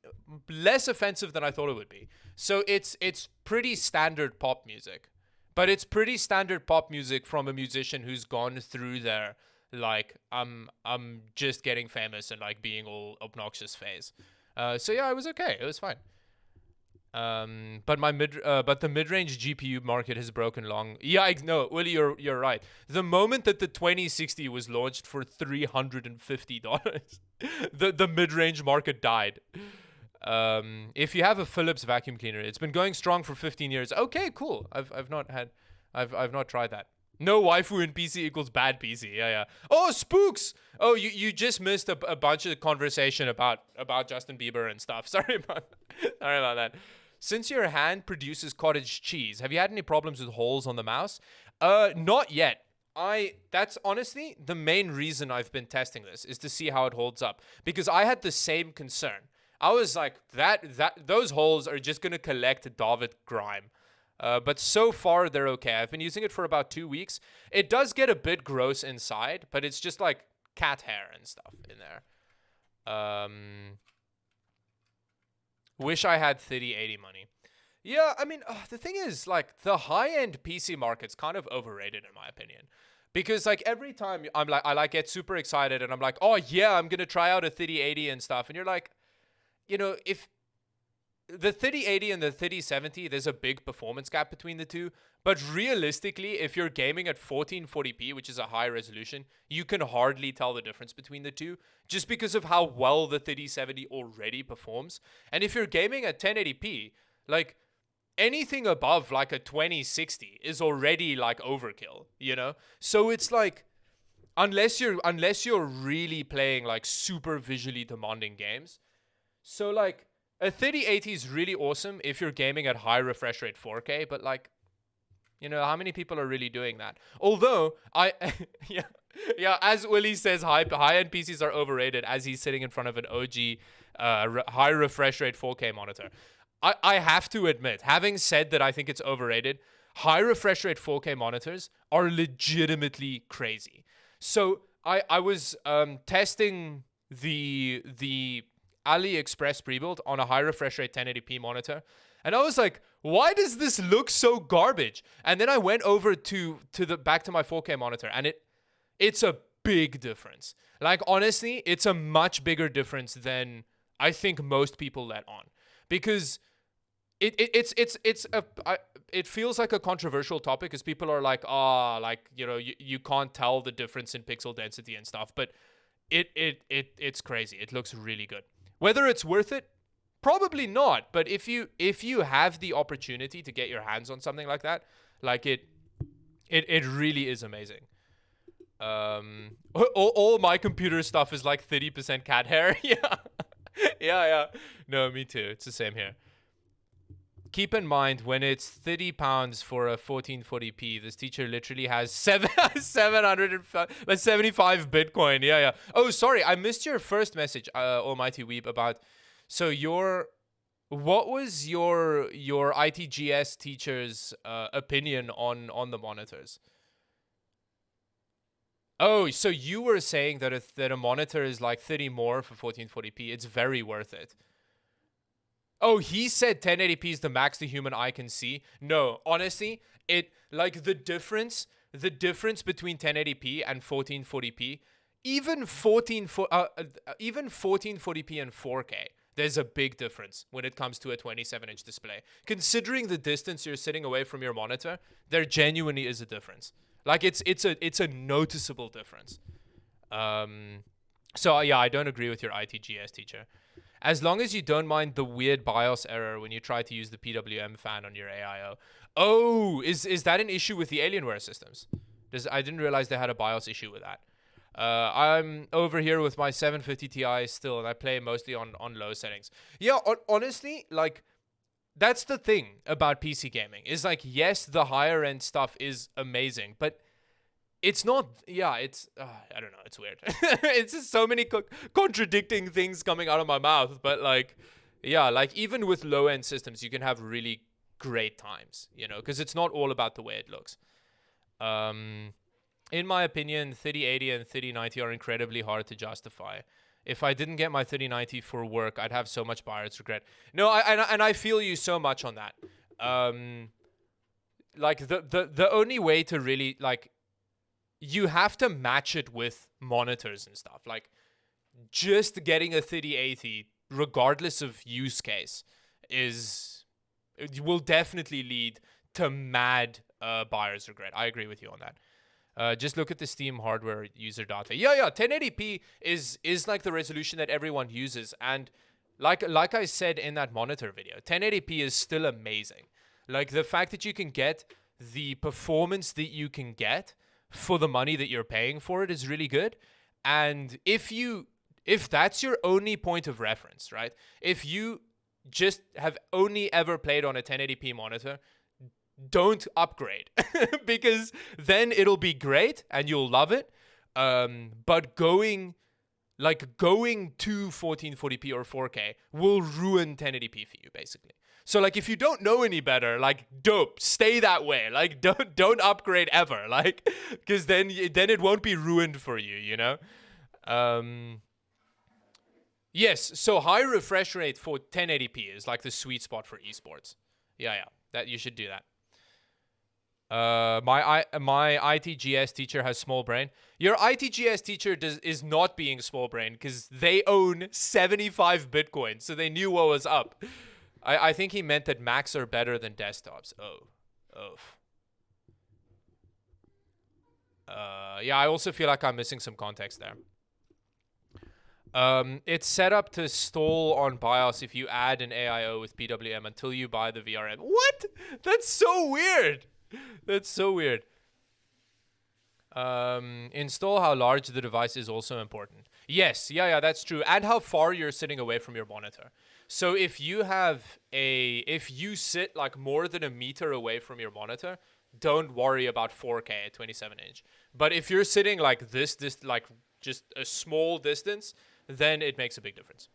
less offensive than I thought it would be. So it's pretty standard pop music, but it's pretty standard pop music from a musician who's gone through their like I'm just getting famous and like being all obnoxious phase. So yeah, it was okay. It was fine. But the mid-range GPU market has broken long. Yeah, no, Willie, you're right. The moment that the 2060 was launched for $350, the mid-range market died. If you have a Philips vacuum cleaner, it's been going strong for 15 years. Okay, cool. I've not tried that. No waifu in PC equals bad PC. Yeah. Oh, spooks. Oh, you just missed a bunch of conversation about Justin Bieber and stuff. Sorry about that. Since your hand produces cottage cheese, have you had any problems with holes on the mouse? Not yet. That's honestly the main reason I've been testing this is to see how it holds up, because I had the same concern. I was like those holes are just gonna collect David grime. But so far, they're okay. I've been using it for about 2 weeks. It does get a bit gross inside, but it's just like cat hair and stuff in there. Wish I had 3080 money. Yeah, I mean, the thing is, like, the high-end PC market's kind of overrated, in my opinion. Because, like, every time I get super excited and I'm like, oh, yeah, I'm going to try out a 3080 and stuff. And you're like, if the 3080 and the 3070, there's a big performance gap between the two. But realistically, if you're gaming at 1440p, which is a high resolution, you can hardly tell the difference between the two just because of how well the 3070 already performs. And if you're gaming at 1080p, like anything above like a 2060 is already like overkill, So it's like unless you're really playing like super visually demanding games. So like a 3080 is really awesome if you're gaming at high refresh rate 4K, but like, how many people are really doing that? Although yeah, as Willie says, high-end PCs are overrated as he's sitting in front of an OG high refresh rate 4K monitor. I have to admit, having said that I think it's overrated, high refresh rate 4K monitors are legitimately crazy. So I was testing the AliExpress pre-built on a high refresh rate 1080p monitor, and I was like, why does this look so garbage? And then I went over back to my 4K monitor, and it's a big difference. Like honestly, it's a much bigger difference than I think most people let on, because it feels like a controversial topic because people are like, you can't tell the difference in pixel density and stuff, but it's crazy. It looks really good. Whether it's worth it, probably not. But if you have the opportunity to get your hands on something like that, like it really is amazing. All my computer stuff is like 30% cat hair. yeah. No, me too. It's the same here. Keep in mind, when it's £30 for a 1440p, this teacher literally has 775 Bitcoin. Yeah. Oh, sorry, I missed your first message, Almighty Weeb, about. So what was your ITGS teacher's opinion on the monitors? Oh, so you were saying that that a monitor is like 30 more for 1440p, it's very worth it. Oh, he said 1080p is the max the human eye can see. No, honestly, the difference between 1080p and 1440p, even 1440p and 4K, there's a big difference when it comes to a 27-inch display. Considering the distance you're sitting away from your monitor, there genuinely is a difference. Like it's a noticeable difference. So yeah, I don't agree with your ITGS teacher. As long as you don't mind the weird BIOS error when you try to use the PWM fan on your AIO. Oh, is that an issue with the Alienware systems? I didn't realize they had a BIOS issue with that. I'm over here with my 750 Ti still, and I play mostly on low settings. Yeah, honestly, like, that's the thing about PC gaming. Is like, yes, the higher end stuff is amazing, but it's not, I don't know, it's weird. It's just so many contradicting things coming out of my mouth, but like, yeah, like even with low-end systems, you can have really great times, because it's not all about the way it looks. In my opinion, 3080 and 3090 are incredibly hard to justify. If I didn't get my 3090 for work, I'd have so much buyer's regret. No, I feel you so much on that. Like the only way to really, like, you have to match it with monitors and stuff. Like, just getting a 3080, regardless of use case, it will definitely lead to mad buyer's regret. I agree with you on that. Just look at the Steam hardware user data. Yeah, 1080p is like the resolution that everyone uses. And like I said in that monitor video, 1080p is still amazing. Like, the fact that you can get the performance that you can get for the money that you're paying for it is really good. And if that's your only point of reference, right? If you just have only ever played on a 1080p monitor, don't upgrade because then it'll be great and you'll love it. But going to 1440p or 4K will ruin 1080p for you, basically. So, like, if you don't know any better, like, dope, stay that way. Like, don't upgrade ever. Like, because then it won't be ruined for you, Yes, so high refresh rate for 1080p is like the sweet spot for esports. Yeah, that you should do that. My ITGS teacher has small brain. Your ITGS teacher is not being small brain because they own 75 Bitcoin, so they knew what was up. I think he meant that Macs are better than desktops. Oh. Yeah, I also feel like I'm missing some context there. It's set up to stall on BIOS if you add an AIO with PWM until you buy the VRM. What? That's so weird. That's so weird. Install how large the device is also important. Yes, yeah, that's true. And how far you're sitting away from your monitor. So if you sit like more than a meter away from your monitor, don't worry about 4K at 27-inch. But if you're sitting like this like just a small distance, then it makes a big difference.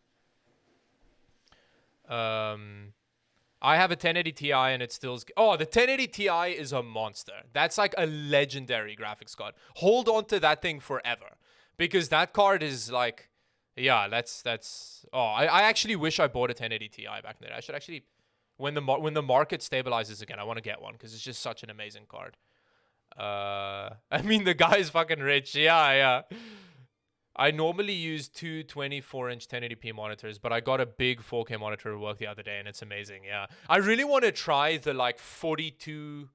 I have a 1080 Ti and it still's... Oh, the 1080 Ti is a monster. That's like a legendary graphics card. Hold on to that thing forever. Because that card is like... Yeah, that's... Oh, I actually wish I bought a 1080 Ti back then. I should actually... When the market stabilizes again, I want to get one. Because it's just such an amazing card. I mean, the guy is fucking rich. Yeah. I normally use two 24-inch 1080p monitors, but I got a big 4K monitor to work the other day, and it's amazing, yeah. I really want to try the, like, 42...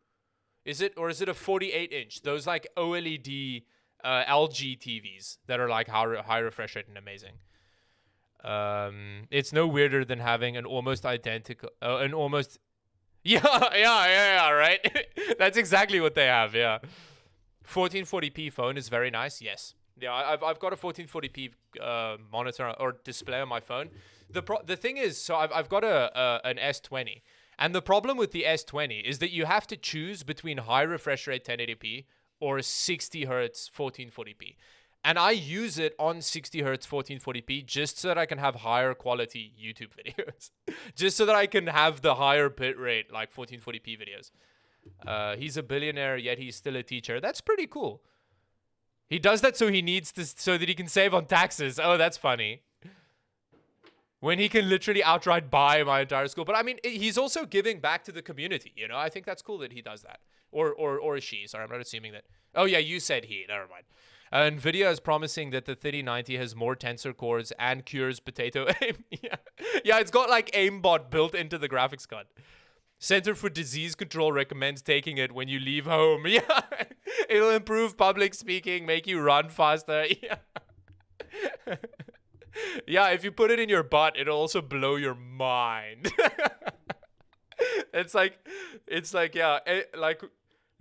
Is it a 48-inch? Those, like, OLED LG TVs that are, like, high refresh rate and amazing. It's no weirder than having an almost identical... Yeah, right? That's exactly what they have, yeah. 1440p phone is very nice, yes. Yeah, I've got a 1440p monitor or display on my phone. The thing is, so I've got an S20, and the problem with the S20 is that you have to choose between high refresh rate 1080p or 60 hertz 1440p, and I use it on 60 hertz 1440p just so that I can have higher quality YouTube videos, just so that I can have the higher bit rate like 1440p videos. He's a billionaire, yet he's still a teacher. That's pretty cool. He does that so that he can save on taxes. Oh, that's funny. When he can literally outright buy my entire school. But I mean, he's also giving back to the community, you know? I think that's cool that he does that. Or she. Sorry, I'm not assuming that. Oh, yeah, you said he. Never mind. NVIDIA is promising that the 3090 has more tensor cores and cures potato aim. Yeah, it's got like aimbot built into the graphics card. Center for Disease Control recommends taking it when you leave home. Yeah, it'll improve public speaking, make you run faster. Yeah. Yeah, if you put it in your butt, it'll also blow your mind. It's like, yeah, like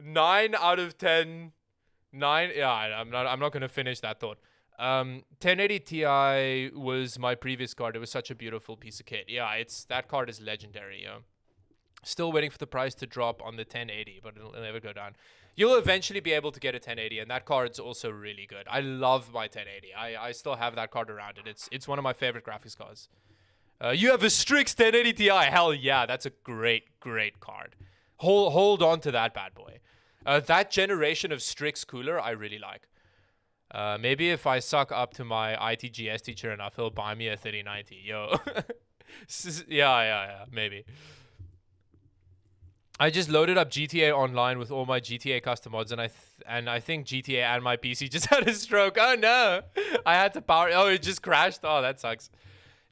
9 out of 10. 9. Yeah, I'm not gonna finish that thought. 1080 Ti was my previous card. It was such a beautiful piece of kit. Yeah, that card is legendary. Yeah. Still waiting for the price to drop on the 1080, but it'll never go down. You'll eventually be able to get a 1080, and that card's also really good. I love my 1080. I still have that card around it. It's one of my favorite graphics cards. You have a Strix 1080 Ti. Hell yeah, that's a great card. Hold on to that bad boy. That generation of Strix cooler, I really like. Maybe if I suck up to my ITGS teacher enough, he'll buy me a 3090. Yo. Yeah, maybe. I just loaded up GTA Online with all my GTA custom mods, and I think GTA and my PC just had a stroke. Oh no! I had to power. Oh, it just crashed. Oh, that sucks.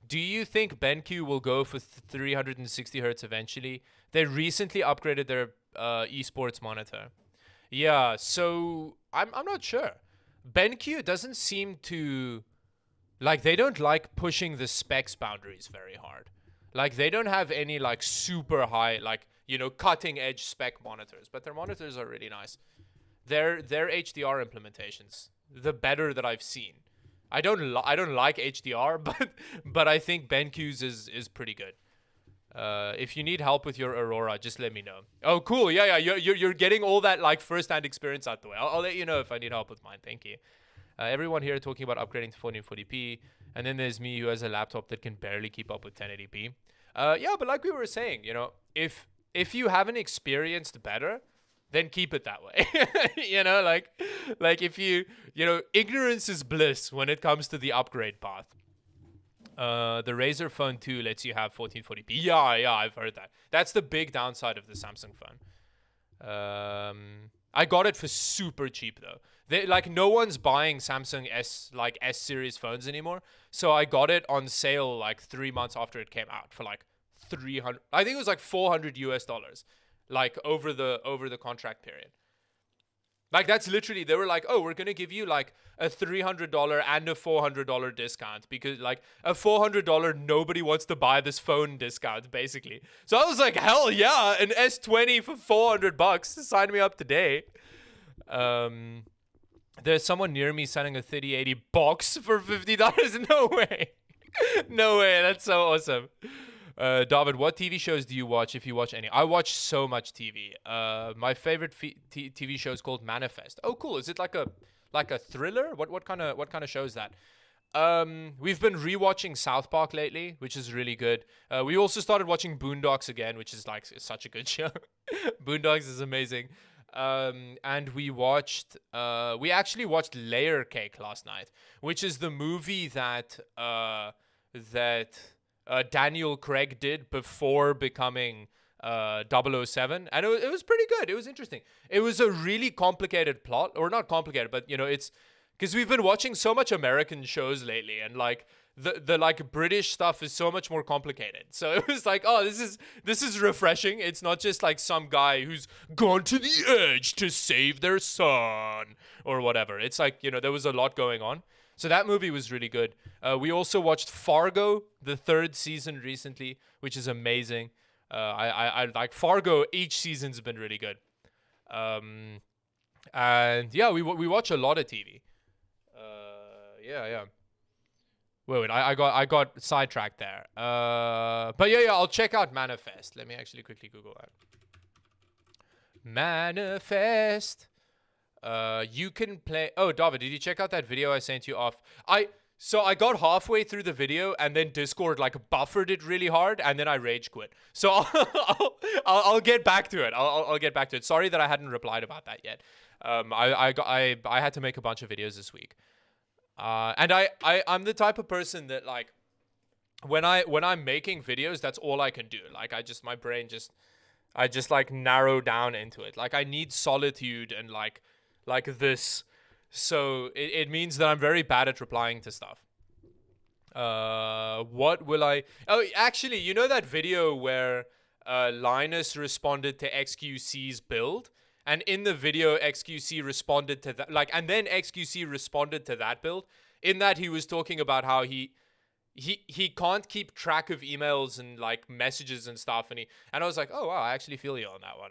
Do you think BenQ will go for 360 hertz eventually? They recently upgraded their esports monitor. Yeah, so I'm not sure. BenQ doesn't seem to like they don't like pushing the specs boundaries very hard. Like they don't have any like super high like cutting edge spec monitors, but their monitors are really nice. Their HDR implementations, the better that I've seen. I don't like HDR, but I think BenQ's is pretty good. If you need help with your Aurora, just let me know. Oh, cool. Yeah. You're getting all that like first-hand experience out the way. I'll let you know if I need help with mine. Thank you. Everyone here talking about upgrading to 1440p, and then there's me who has a laptop that can barely keep up with 1080p. Yeah, but like we were saying, if you haven't experienced better, then keep it that way. like if ignorance is bliss when it comes to the upgrade path. The Razer Phone 2 lets you have 1440p. Yeah, I've heard that. That's the big downside of the Samsung phone. I got it for super cheap though. Like no one's buying Samsung S series phones anymore. So I got it on sale like 3 months after it came out for like 300. I think it was like $400, like over the contract period. Like that's literally, they were like, oh, we're gonna give you like a $300 and a $400 discount because like a $400 nobody wants to buy this phone discount basically. So I was like, hell yeah, an S20 for $400, sign me up today. There's someone near me selling a 3080 box for $50. No way. No way. That's so awesome. David, what TV shows do you watch if you watch any? I watch so much TV. My favorite TV show is called Manifest. Oh, cool. Is it like a thriller? What kind of show is that? We've been rewatching South Park lately, which is really good. We also started watching Boondocks again, which is like such a good show. Boondocks is amazing. And we actually watched Layer Cake last night, which is the movie that Daniel Craig did before becoming 007, and it was pretty good. It was interesting. It was a really complicated plot, or not complicated, but it's because we've been watching so much American shows lately, and like the like British stuff is so much more complicated. So it was like, oh, this is refreshing. It's not just like some guy who's gone to the edge to save their son or whatever. It's like, there was a lot going on. So that movie was really good. We also watched Fargo, the 3rd season recently, which is amazing. I like Fargo. Each season's been really good. And yeah, we watch a lot of TV. Yeah. Wait, I got sidetracked there. But yeah, I'll check out Manifest. Let me actually quickly Google that. Manifest. You can play. Oh, David, did you check out that video I sent you off? So I got halfway through the video and then Discord like buffered it really hard and then I rage quit. So I'll get back to it. I'll get back to it. Sorry that I hadn't replied about that yet. I had to make a bunch of videos this week. And I'm the type of person that like when I'm making videos, that's all I can do. Like my brain I just like narrow down into it. Like I need solitude and like this. So it means that I'm very bad at replying to stuff. What will I... Oh, actually, that video where Linus responded to XQC's build? And in the video, XQC responded to that. And then XQC responded to that build. In that, he was talking about how he can't keep track of emails and like messages and stuff. And I was like, oh, wow, I actually feel you on that one.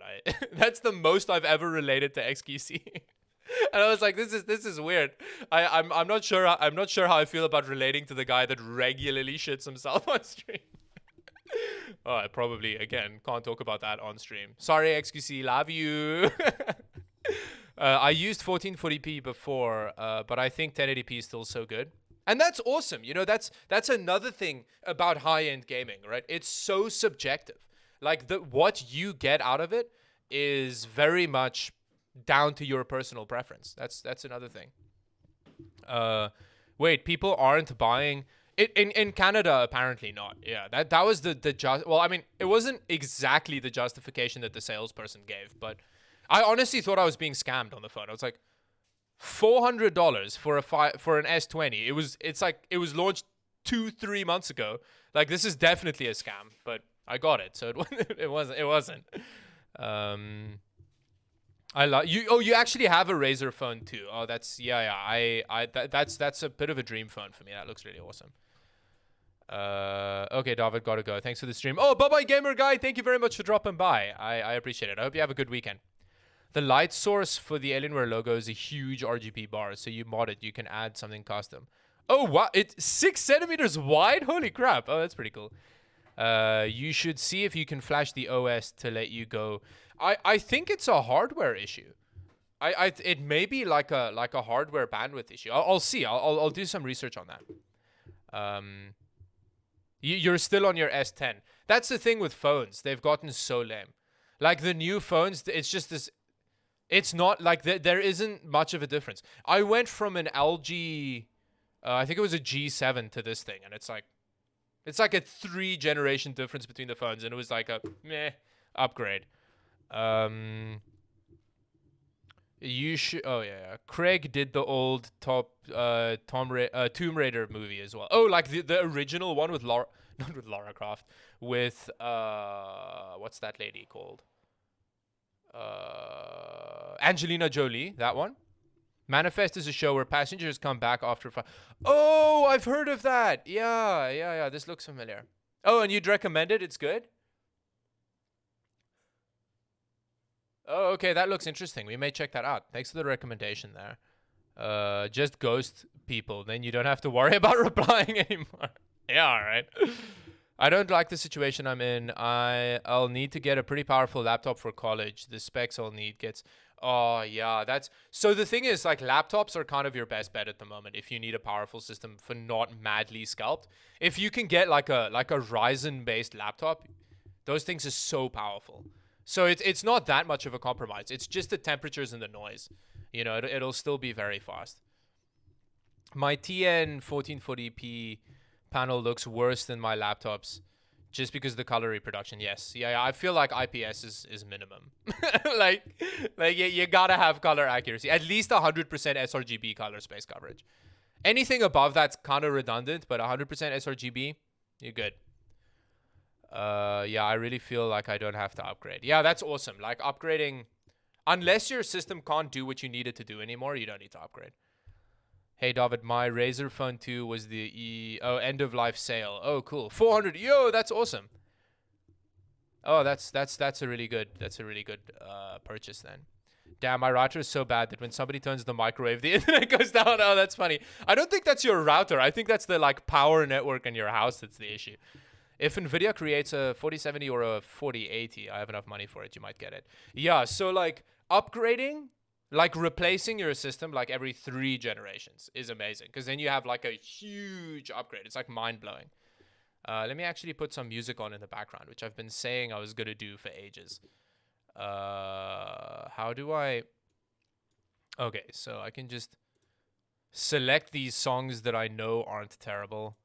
That's the most I've ever related to XQC. And I was like, this is weird. I'm not sure how I feel about relating to the guy that regularly shits himself on stream. Oh, I probably again can't talk about that on stream. Sorry, XQC, love you. I used 1440p before, but I think 1080p is still so good. And that's awesome. That's another thing about high-end gaming, right? It's so subjective. Like what you get out of it is very much down to your personal preference. That's another thing. Wait, people aren't buying it in Canada? Apparently not. Yeah, that was well, I mean, it wasn't exactly the justification that the salesperson gave, but I honestly thought I was being scammed on the phone. I was like, $400 for an S20. It was launched 2-3 months ago. Like this is definitely a scam, but I got it, so it wasn't. I love you. Oh, you actually have a Razer phone too. Oh, that's that's a bit of a dream phone for me. That looks really awesome. Okay, David, gotta go. Thanks for the stream. Oh, bye-bye, gamer guy. Thank you very much for dropping by. I appreciate it. I hope you have a good weekend. The light source for the Alienware logo is a huge RGB bar, so you mod it. You can add something custom. Oh, wow. It's 6 centimeters wide? Holy crap. Oh, that's pretty cool. You should see if you can flash the OS to let you go. I think it's a hardware issue. It may be like a hardware bandwidth issue. I'll see. I'll do some research on that. You're still on your S10. That's the thing with phones. They've gotten so lame. Like the new phones, it's just this. It's not like there isn't much of a difference. I went from an LG, I think it was a G7 to this thing, and it's like a 3-generation difference between the phones, and it was like a meh upgrade. You should. Oh yeah. Craig did the old Tomb Raider movie as well. Oh, like the original one with Laura, not with Lara Croft, with what's that lady called? Angelina Jolie. That one. Manifest is a show where passengers come back after. Oh, I've heard of that. Yeah, yeah, yeah. This looks familiar. Oh, and you'd recommend it? It's good. Oh, okay. That looks interesting. We may check that out. Thanks for the recommendation there. Just ghost people. Then you don't have to worry about replying anymore. Yeah, all right. I don't like the situation I'm in. I'll need to get a pretty powerful laptop for college. The specs I'll need gets. Oh yeah, that's so. The thing is, like, laptops are kind of your best bet at the moment if you need a powerful system for not madly scalped. If you can get like a Ryzen based laptop, those things are so powerful. So it's not that much of a compromise. It's just the temperatures and the noise. You know, it'll still be very fast. My TN 1440p panel looks worse than my laptops just because of the color reproduction. Yes. Yeah, I feel like IPS is minimum. like you gotta have color accuracy. At least 100% sRGB color space coverage. Anything above that's kind of redundant, but 100% sRGB, you're good. Yeah, I really feel like I don't have to upgrade. Yeah, that's awesome. Like, upgrading, unless your system can't do what you need it to do anymore, you don't need to upgrade. Hey David, my Razer Phone 2 was the end of life sale. Oh, cool. 400. Yo, that's awesome. Oh, that's a really good purchase then. Damn, my router is so bad that when somebody turns the microwave, the internet goes down. Oh, that's funny. I don't think that's your router. I think that's the like power network in your house that's the issue. If Nvidia creates a 4070 or a 4080, I have enough money for it. You might get it. Yeah, so like upgrading, like replacing your system like every 3 generations is amazing, because then you have like a huge upgrade. It's like mind-blowing. Let me actually put some music on in the background, which I've been saying I was going to do for ages. How do I... Okay, so I can just select these songs that I know aren't terrible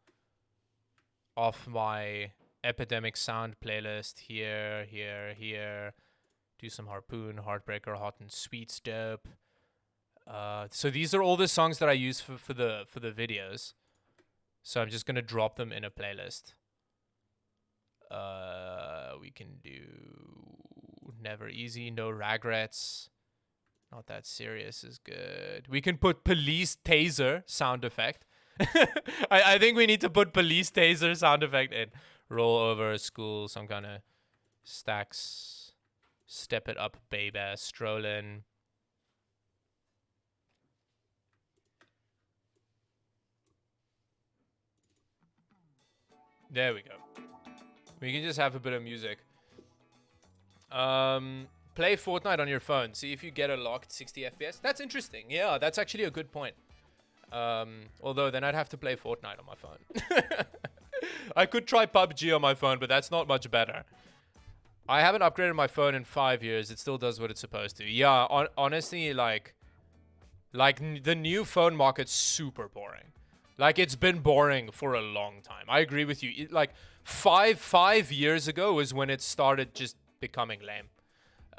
off my Epidemic Sound playlist. Here. Do some Harpoon, Heartbreaker, Hot and Sweet's dope. So these are all the songs that I use for the videos. So I'm just gonna drop them in a playlist. We can do Never Easy, No Regrets. Not That Serious is good. We can put Police Taser sound effect. I think we need to put Police Taser sound effect in. Roll Over, School, some kind of Stacks. Step It Up, Baby, Strollin'. There we go. We can just have a bit of music. Play Fortnite on your phone. See if you get a locked 60 FPS. That's interesting. Yeah, that's actually a good point. Although then I'd have to play Fortnite on my phone. I could try PUBG on my phone, but that's not much better. I haven't upgraded my phone in 5 years. It still does what it's supposed to. Yeah, honestly, like the new phone market's super boring. Like, it's been boring for a long time. I agree with you. Like, five years ago is when it started just becoming lame.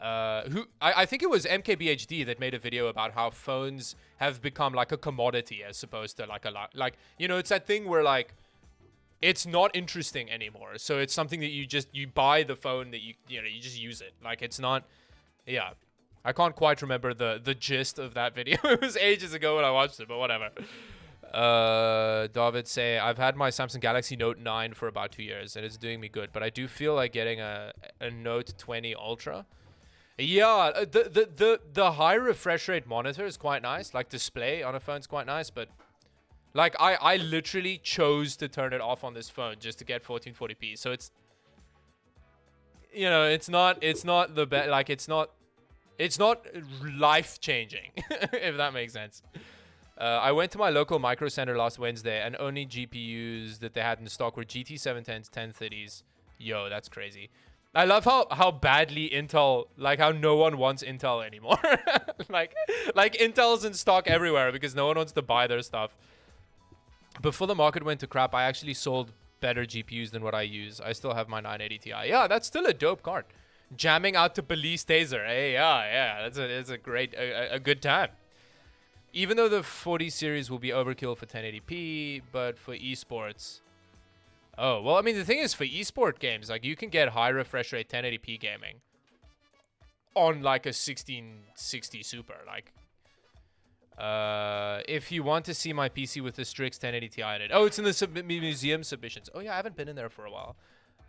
I think it was MKBHD that made a video about how phones have become like a commodity as opposed to like you know, it's that thing where like it's not interesting anymore. So it's something that you buy the phone that you just use it. Like, it's not. Yeah, I can't quite remember the gist of that video. It was ages ago when I watched it, but whatever. David say, I've had my Samsung Galaxy Note 9 for about 2 years and it's doing me good, but I do feel like getting a Note 20 Ultra. Yeah, the high refresh rate monitor is quite nice. Like, display on a phone is quite nice, but like I literally chose to turn it off on this phone just to get 1440p. So it's, you know, it's not the best. Like, it's not life changing, if that makes sense. I went to my local Micro Center last Wednesday, and only GPUs that they had in stock were GT 710s, 1030s. Yo, that's crazy. I love how badly Intel, like how no one wants Intel anymore. like Intel's in stock everywhere because no one wants to buy their stuff. Before the market went to crap, I actually sold better GPUs than what I use. I still have my 980 Ti. Yeah, that's still a dope card. Jamming out to Police Taser. Hey, yeah. That's a great, a good time. Even though the 40 series will be overkill for 1080p, but for esports... Oh, well, I mean, the thing is, for esport games, like, you can get high refresh rate 1080p gaming on, like, a 1660 Super. Like, if you want to see my PC with the Strix 1080 Ti in it. Oh, it's in the museum submissions. Oh, yeah, I haven't been in there for a while.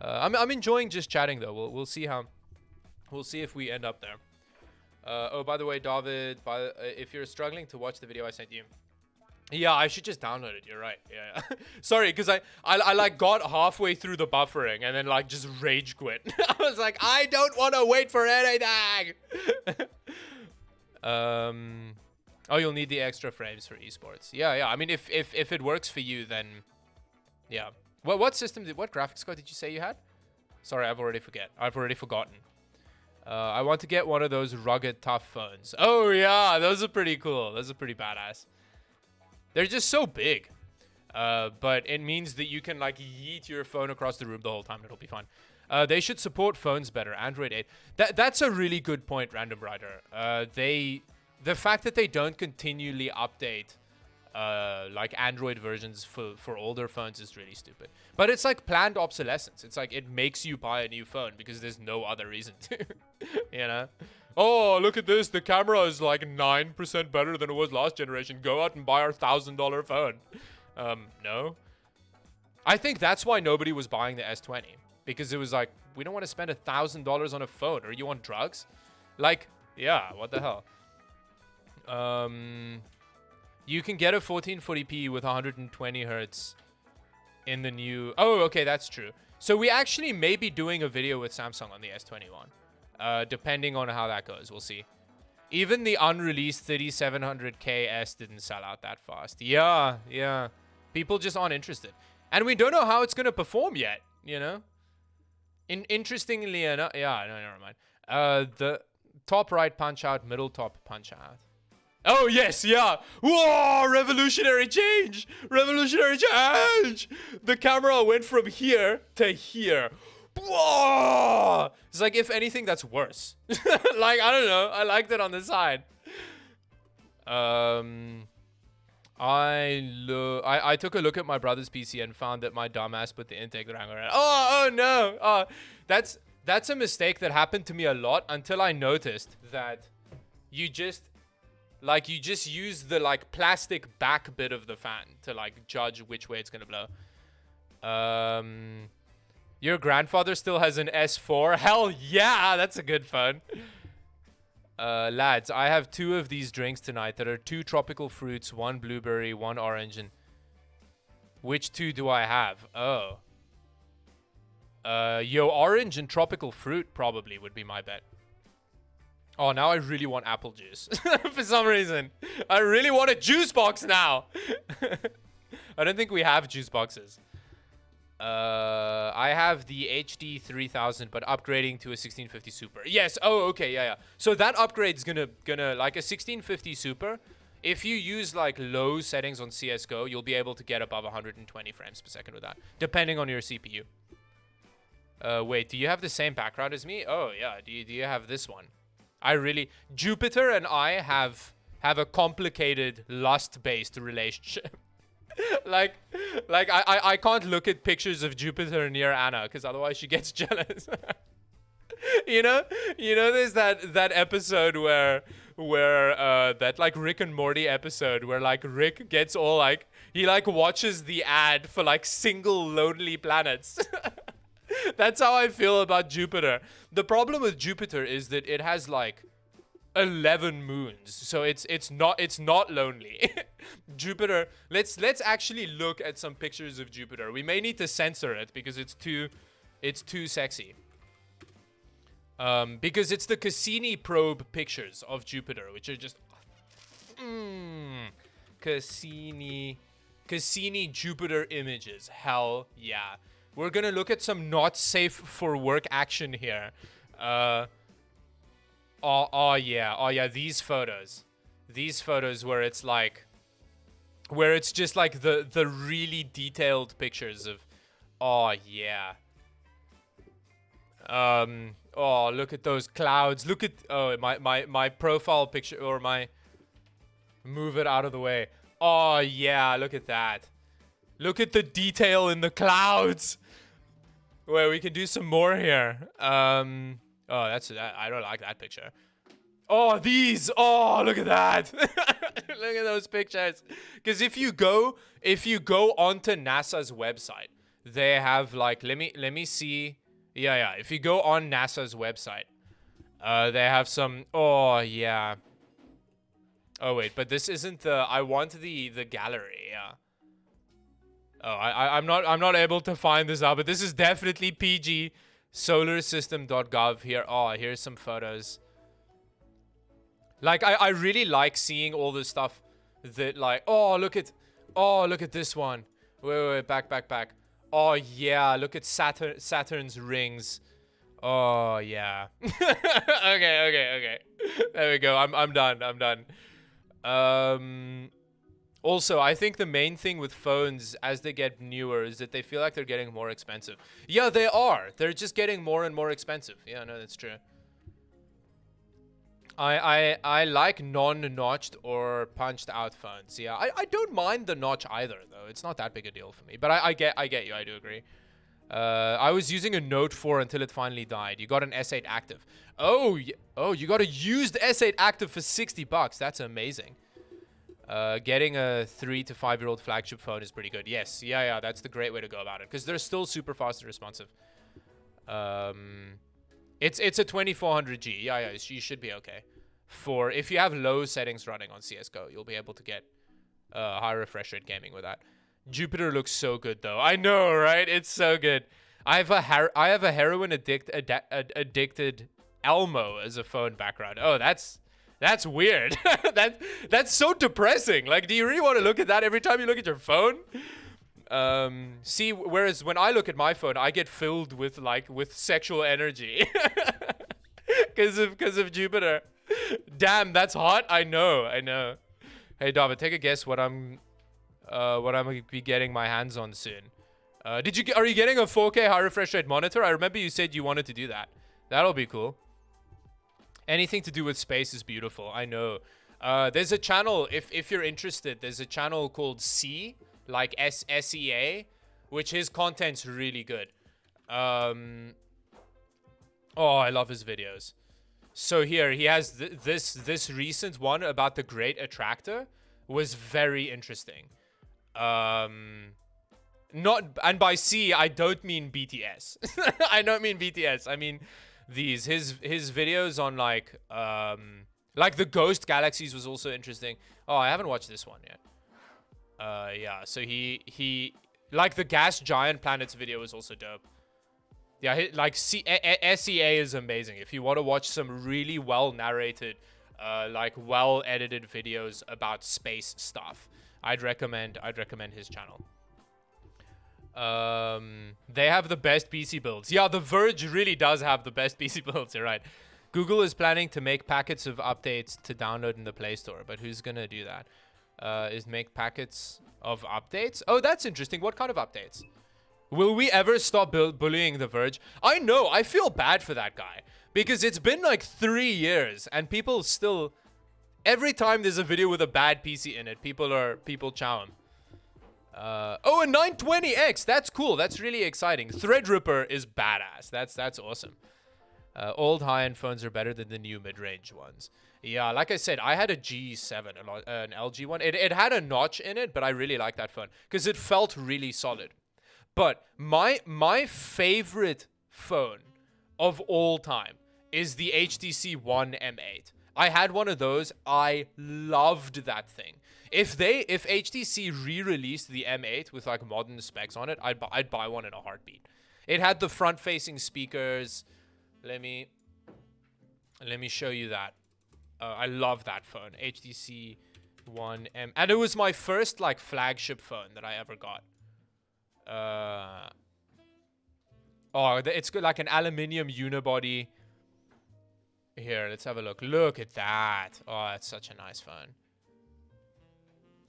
I'm enjoying just chatting, though. We'll see how... We'll see if we end up there. Oh, by the way, David, if you're struggling to watch the video I sent you, yeah, I should just download it. You're right. Yeah. Sorry, because I like got halfway through the buffering and then like just rage quit. I was like, I don't want to wait for anything. Oh, you'll need the extra frames for esports. Yeah. I mean, if it works for you, then yeah. What graphics card did you say you had? Sorry, I've already forgotten. I want to get one of those rugged, tough phones. Oh, yeah. Those are pretty cool. Those are pretty badass. They're just so big. But it means that you can, like, yeet your phone across the room the whole time. It'll be fun. They should support phones better. Android 8. That's a really good point, Random Rider. The fact that they don't continually update like Android versions for older phones is really stupid. But it's like planned obsolescence. It's like it makes you buy a new phone because there's no other reason to, you know? Oh, look at this. The camera is like 9% better than it was last generation. Go out and buy our $1,000 phone. No. I think that's why nobody was buying the S20. Because it was like, we don't want to spend $1,000 on a phone. Are you on drugs? Like, yeah, what the hell? You can get a 1440p with 120 hertz in the new... Oh, okay, that's true. So we actually may be doing a video with Samsung on the S21. Depending on how that goes, we'll see. Even the unreleased 3700K S didn't sell out that fast. Yeah. People just aren't interested. And we don't know how it's going to perform yet, you know? Interestingly enough... Yeah, no, never mind. The top right punch out, middle top punch out. Oh, yes, yeah. Whoa, revolutionary change. Revolutionary change. The camera went from here to here. Whoa. It's like, if anything, that's worse. Like, I don't know. I liked it on the side. I took a look at my brother's PC and found that my dumbass put the intake wrangler in. Oh, no. Oh, that's a mistake that happened to me a lot until I noticed that you just use the like plastic back bit of the fan to like judge which way it's gonna blow. Your grandfather still has an S4? Hell yeah, that's a good phone. Lads, I have 2 of these drinks tonight that are 2 tropical fruits, 1 blueberry, 1 orange, and which 2 do I have? Oh. Orange and tropical fruit probably would be my bet. Oh, now I really want apple juice. For some reason. I really want a juice box now. I don't think we have juice boxes. I have the HD 3000, but upgrading to a 1650 Super. Yes. Oh, okay. Yeah. So that upgrade's gonna like a 1650 Super. If you use like low settings on CSGO, you'll be able to get above 120 frames per second with that, depending on your CPU. Wait, do you have the same background as me? Oh, yeah. Do you have this one? Jupiter and I have a complicated lust-based relationship. like I can't look at pictures of Jupiter near Anna because otherwise she gets jealous. you know there's that episode where that like Rick and Morty episode where like Rick gets all like he like watches the ad for like single lonely planets. That's how I feel about Jupiter. The problem with Jupiter is that it has like 11 moons, so it's not lonely. Jupiter. Let's actually look at some pictures of Jupiter. We may need to censor it because it's too sexy. Because it's the Cassini probe pictures of Jupiter, which are just Cassini Jupiter images. Hell yeah. We're gonna look at some not safe for work action here. Oh yeah, these photos where it's like, where it's just like the really detailed pictures of, oh yeah. Oh, look at those clouds. Look at my profile picture, or my, move it out of the way. Oh yeah, look at that. Look at the detail in the clouds. Wait, we can do some more here. Oh, that's that. I don't like that picture. Oh, these. Oh, look at that. Look at those pictures. Because if you go onto NASA's website, they have like, let me see. Yeah. If you go on NASA's website, they have some. Oh yeah. Oh wait, but this isn't the. I want the gallery. Yeah. Oh, I'm not able to find this out, but this is definitely PG. Solarsystem.gov here. Oh, here's some photos. Like I really like seeing all this stuff that like, oh look at this one. Wait, back. Oh yeah, look at Saturn's rings. Oh yeah. Okay. There we go. I'm done. Also, I think the main thing with phones as they get newer is that they feel like they're getting more expensive. Yeah, they are. They're just getting more and more expensive. Yeah, no, that's true. I like non-notched or punched out phones. Yeah, I don't mind the notch either though. It's not that big a deal for me. But I get you. I do agree. I was using a Note 4 until it finally died. You got an S8 Active. Oh, you got a used S8 Active for $60. That's amazing. Getting a 3 to 5 year old flagship phone is pretty good. Yes, yeah, that's the great way to go about it because they're still super fast and responsive. It's a 2400G. Yeah, you should be okay. For if you have low settings running on CS:GO, you'll be able to get high refresh rate gaming with that. Jupiter looks so good though. I know, right? It's so good. I have a heroin addicted Elmo as a phone background. Oh, that's weird. That's so depressing. Like, do you really want to look at that every time you look at your phone? See, whereas when I look at my phone, I get filled with sexual energy because of Jupiter. Damn, that's hot. I know. Hey, David, take a guess what I'm gonna be getting my hands on soon. Are you getting a 4K high refresh rate monitor? I remember you said you wanted to do that. That'll be cool. Anything to do with space is beautiful. I know. There's a channel, if you're interested, there's a channel called C, like SEA, which his content's really good. Oh, I love his videos. So here, he has this recent one about the Great Attractor was very interesting. And by C, I don't mean BTS. I don't mean BTS. I mean his videos on like the Ghost Galaxies was also interesting. Oh, I haven't watched this one yet. Yeah, so he like the Gas Giant Planets video was also dope. Yeah, like SEA is amazing. If you want to watch some really well narrated, like well edited videos about space stuff, I'd recommend his channel. They have the best PC builds. Yeah, The Verge really does have the best PC builds. You're right. Google is planning to make packets of updates to download in the Play Store, but who's gonna do that? Is make packets of updates? Oh, that's interesting. What kind of updates? Will we ever stop bullying The Verge? I know. I feel bad for that guy because it's been like 3 years and people still. Every time there's a video with a bad PC in it, people chow him. Oh, a 920X. That's cool. That's really exciting. Threadripper is badass. That's awesome. Old high-end phones are better than the new mid-range ones. Yeah, like I said, I had a G7, an LG one. It had a notch in it, but I really like that phone because it felt really solid. But my favorite phone of all time is the HTC One M8. I had one of those. I loved that thing. If HTC re-released the M8 with like modern specs on it, I'd buy one in a heartbeat. It had the front-facing speakers. Let me show you that. I love that phone, HTC One M, and it was my first like flagship phone that I ever got. Oh, it's good, like an aluminium unibody. Here, let's have a look. Look at that. Oh, that's such a nice phone.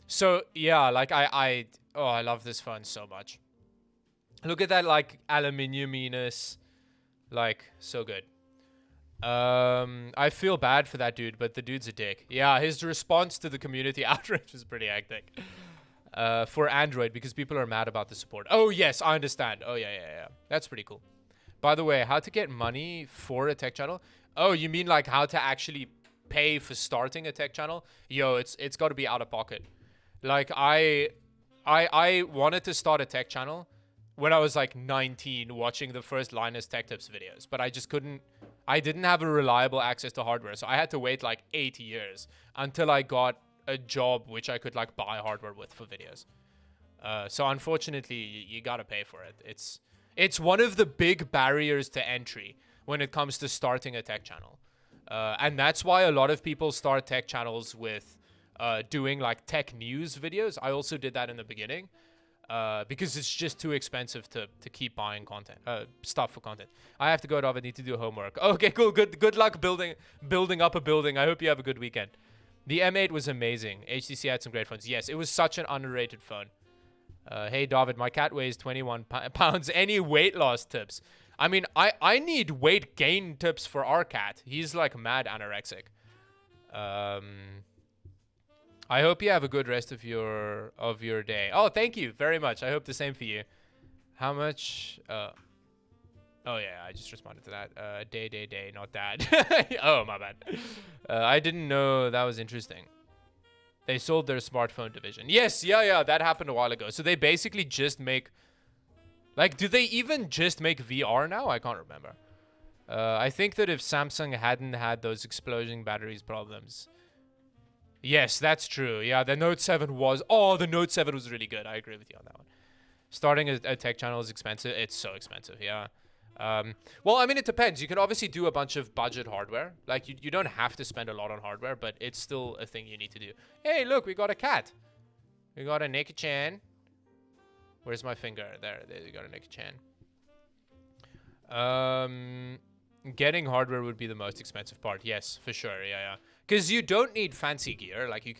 So yeah, like I love this phone so much. Look at that like aluminiuminess. Like, so good. I feel bad for that dude, but the dude's a dick. Yeah, his response to the community outrage was pretty hectic. For Android, because people are mad about the support. Oh, yes, I understand. Oh, yeah. That's pretty cool. By the way, how to get money for a tech channel? Oh, you mean like how to actually pay for starting a tech channel? Yo, it's got to be out of pocket. Like, I wanted to start a tech channel when I was like 19, watching the first Linus Tech Tips videos, but I just couldn't. I didn't have a reliable access to hardware, so I had to wait like 8 years until I got a job which I could like buy hardware with for videos. So unfortunately, you gotta pay for it. It's one of the big barriers to entry when it comes to starting a tech channel, and that's why a lot of people start tech channels with doing like tech news videos. I also did that in the beginning. Because it's just too expensive to keep buying content, stuff for content. I have to go, David. Need to do homework. Okay, cool. Good luck building up a building. I hope you have a good weekend. The M8 was amazing. HTC had some great phones. Yes, it was such an underrated phone. Hey, David, my cat weighs 21 pounds. Any weight loss tips? I mean, I need weight gain tips for our cat. He's like mad anorexic. I hope you have a good rest of your day. Oh, thank you very much. I hope the same for you. How much? Oh yeah, I just responded to that. Day, not dad. Oh, my bad. I didn't know that was interesting. They sold their smartphone division. Yes, yeah, that happened a while ago. So they basically just make, like, do they even just make VR now? I can't remember. I think that if Samsung hadn't had those explosion batteries problems. Yes, that's true. Yeah, the Note 7 was... Oh, the Note 7 was really good. I agree with you on that one. Starting a tech channel is expensive. It's so expensive, yeah. Well, I mean, it depends. You can obviously do a bunch of budget hardware. Like, you don't have to spend a lot on hardware, but it's still a thing you need to do. Hey, look, we got a cat. We got a Naked-chan. Where's my finger? There, we got a Naked-chan. Getting hardware would be the most expensive part. Yes, for sure. Yeah. Because you don't need fancy gear. Like you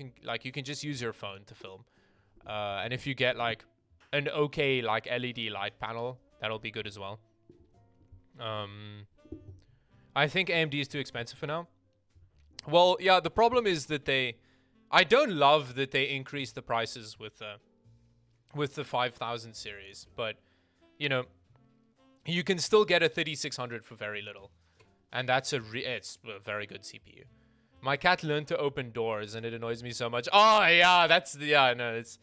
can just use your phone to film. And if you get like an okay like LED light panel, that'll be good as well. I think AMD is too expensive for now. Well, yeah, the problem is that I don't love that they increased the prices with the 5000 series, but you know, you can still get a 3600 for very little. And that's it's a very good CPU. My cat learned to open doors and it annoys me so much. Oh yeah, it's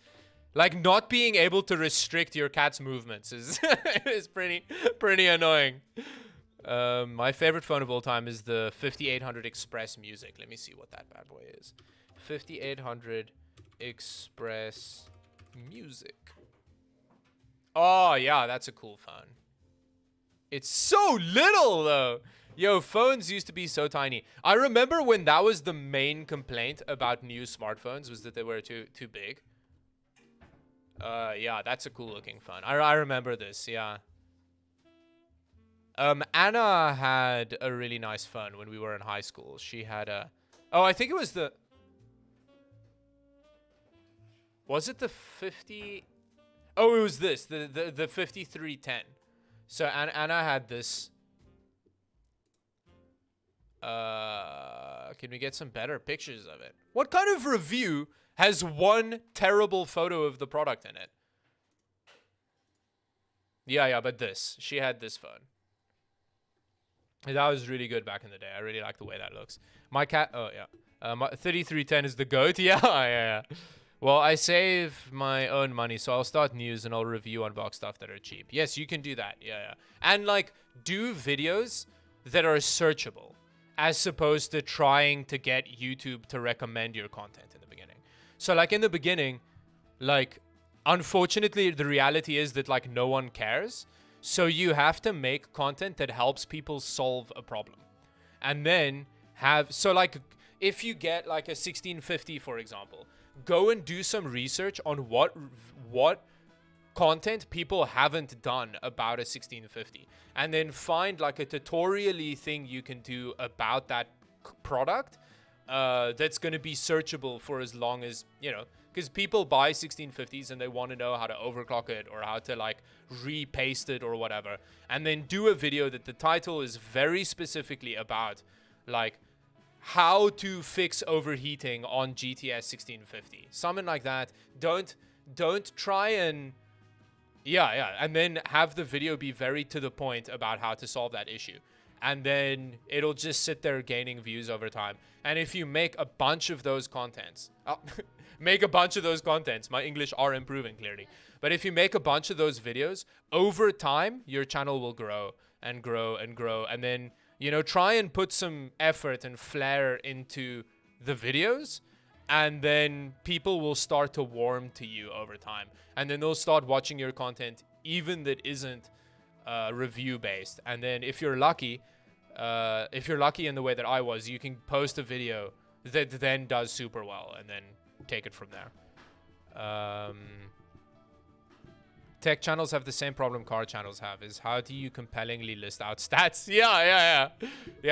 like not being able to restrict your cat's movements is is pretty annoying. My favorite phone of all time is the 5800 Express Music. Let me see what that bad boy is. 5800 Express Music. Oh yeah, that's a cool phone. It's so little though. Yo, phones used to be so tiny. I remember when that was the main complaint about new smartphones, was that they were too big. Yeah, that's a cool looking phone. I remember this, yeah. Anna had a really nice phone when we were in high school. She had a... Oh, I think it was the... Was it the 50... Oh, it was this, the 5310. So Anna had this... Can we get some better pictures of it? What kind of review has one terrible photo of the product in it? Yeah, but this. She had this phone. That was really good back in the day. I really like the way that looks. My cat... Oh, yeah. My 3310 is the GOAT. Yeah. Well, I save my own money, so I'll start news and I'll review unbox stuff that are cheap. Yes, you can do that. Yeah. And, like, do videos that are searchable, as opposed to trying to get YouTube to recommend your content in the beginning. So, like, in the beginning, like, unfortunately, the reality is that, like, no one cares. So you have to make content that helps people solve a problem. And then so, like, if you get, like, a 1650, for example, go and do some research on what content people haven't done about a 1650, and then find like a tutorial-y thing you can do about that product, that's going to be searchable for as long as, you know, because people buy 1650s and they want to know how to overclock it or how to like repaste it or whatever, and then do a video that the title is very specifically about like how to fix overheating on GTS 1650, something like that. Don't try and and then have the video be very to the point about how to solve that issue, and then it'll just sit there gaining views over time. And if you make a bunch of those contents, my English are improving clearly, but if you make a bunch of those videos over time, your channel will grow and grow and grow. And then, you know, try and put some effort and flair into the videos, and then people will start to warm to you over time, and then they'll start watching your content even that isn't review based. And then if you're lucky in the way that I was, you can post a video that then does super well and then take it from there. Tech channels have the same problem car channels have, is how do you compellingly list out stats? Yeah,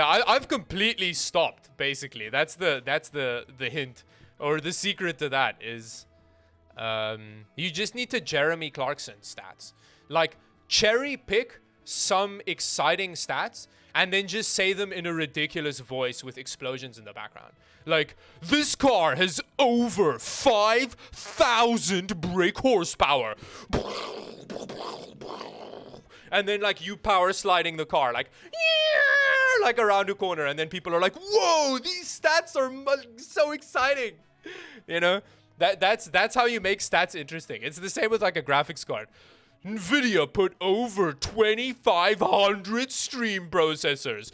I've completely stopped, basically. That's the hint, or the secret to that is you just need to Jeremy Clarkson stats. Like, cherry pick some exciting stats and then just say them in a ridiculous voice with explosions in the background. Like, this car has over 5,000 brake horsepower. And then, like, you power sliding the car, like around a corner. And then people are like, whoa, these stats are so exciting. You know, that's how you make stats interesting. It's the same with, like, a graphics card. NVIDIA put over 2,500 stream processors.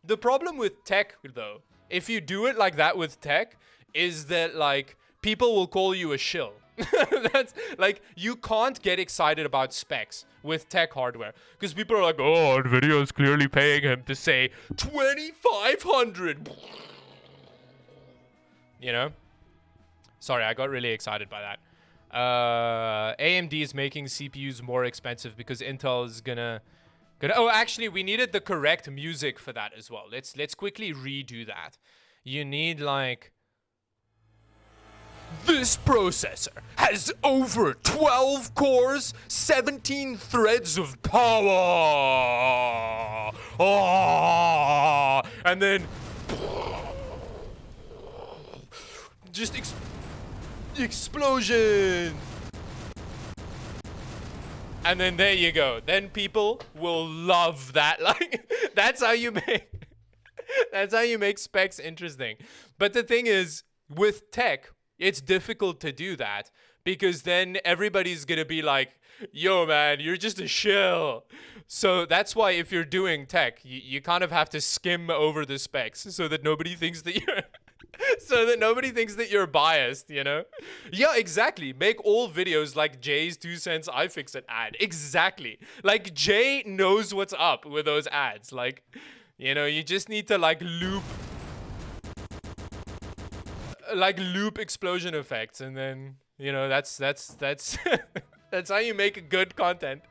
The problem with tech, though, if you do it like that with tech, is that, like, people will call you a shill. That's, like, you can't get excited about specs with tech hardware, because people are like, oh, NVIDIA is clearly paying him to say 2,500. You know? Sorry, I got really excited by that. AMD is making CPUs more expensive because Intel is gonna oh, actually, we needed the correct music for that as well. Let's quickly redo that. You need, like, this processor has over 12 cores, 17 threads of power. And then just explosion. And then there you go. Then people will love that. Like, that's how you make specs interesting. But the thing is, with tech, it's difficult to do that, because then everybody's gonna be like, yo man, you're just a shill. So that's why if you're doing tech, you kind of have to skim over the specs so that nobody thinks that you're biased, you know? Yeah, exactly. Make all videos like Jay's 2 cents iFixit ad. Exactly. Like, Jay knows what's up with those ads. Like, you know, you just need to loop explosion effects, and then, you know, that's that's how you make good content.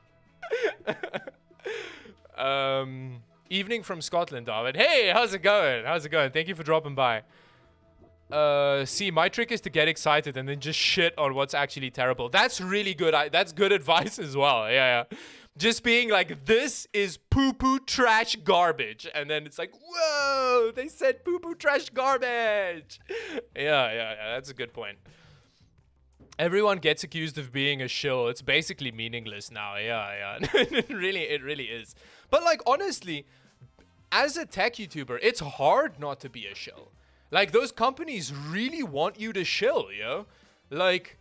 Evening from Scotland, David. Hey, how's it going? Thank you for dropping by. See, my trick is to get excited and then just shit on what's actually terrible. That's really good. That's good advice as well. Yeah. Just being like, this is poo-poo trash garbage. And then it's like, whoa, they said poo-poo trash garbage. Yeah, that's a good point. Everyone gets accused of being a shill. It's basically meaningless now. Yeah. It really is. But, like, honestly, as a tech YouTuber, it's hard not to be a shill. Like, those companies really want you to shill, yo. Like,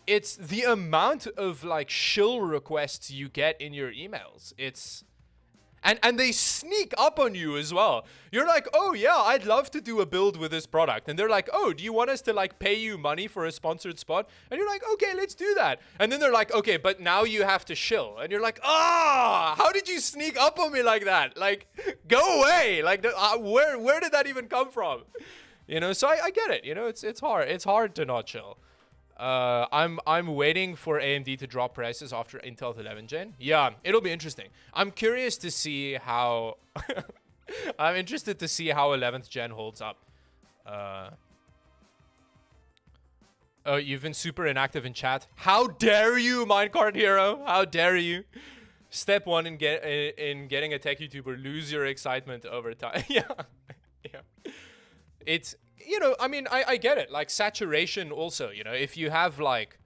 it's the amount of, like, shill requests you get in your emails. It's... And they sneak up on you as well. You're like, oh, yeah, I'd love to do a build with this product. And they're like, oh, do you want us to, like, pay you money for a sponsored spot? And you're like, okay, let's do that. And then they're like, okay, but now you have to shill. And you're like, how did you sneak up on me like that? Like, go away. Like, where did that even come from? You know, so I get it. You know, it's hard. It's hard to not chill. I'm waiting for AMD to drop prices after Intel's 11th gen. Yeah, it'll be interesting. I'm curious to see how I'm interested to see how 11th gen holds up. Oh, you've been super inactive in chat. How dare you, Minecart Hero? How dare you? Step one in getting a tech YouTuber: lose your excitement over time. Yeah, yeah. It's, you know, I mean, I get it. Like saturation also, you know, if you have like,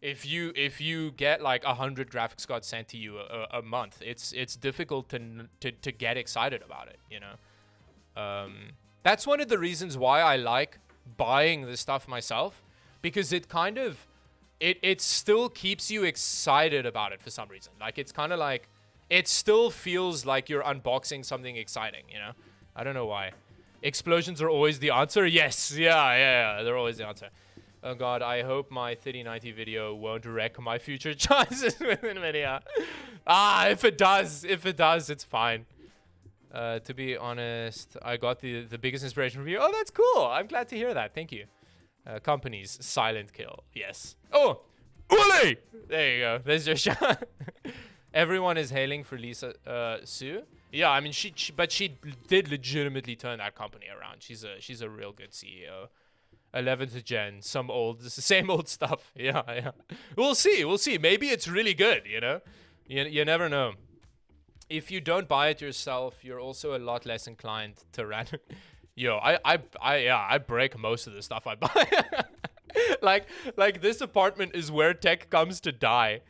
if you get like 100 graphics cards sent to you a month, it's difficult to get excited about it, you know. That's one of the reasons why I like buying this stuff myself, because it kind of it still keeps you excited about it for some reason. Like it's kind of like, it still feels like you're unboxing something exciting, you know. I don't know why. Explosions are always the answer. Yes, yeah, they're always the answer. Oh god, I hope my 3090 video won't wreck my future chances with NVIDIA. If it does, it's fine. To be honest, I got the biggest inspiration from you. Oh, that's cool. I'm glad to hear that. Thank you. Companies, silent kill. Yes. Oh, Uli! There you go. There's your shot. Everyone is hailing for Lisa Su. Yeah, I mean, she did legitimately turn that company around. She's a real good CEO. 11th gen, same old stuff. Yeah. We'll see. Maybe it's really good, you know? You never know. If you don't buy it yourself, you're also a lot less inclined to random. Yo, I break most of the stuff I buy. like this apartment is where tech comes to die.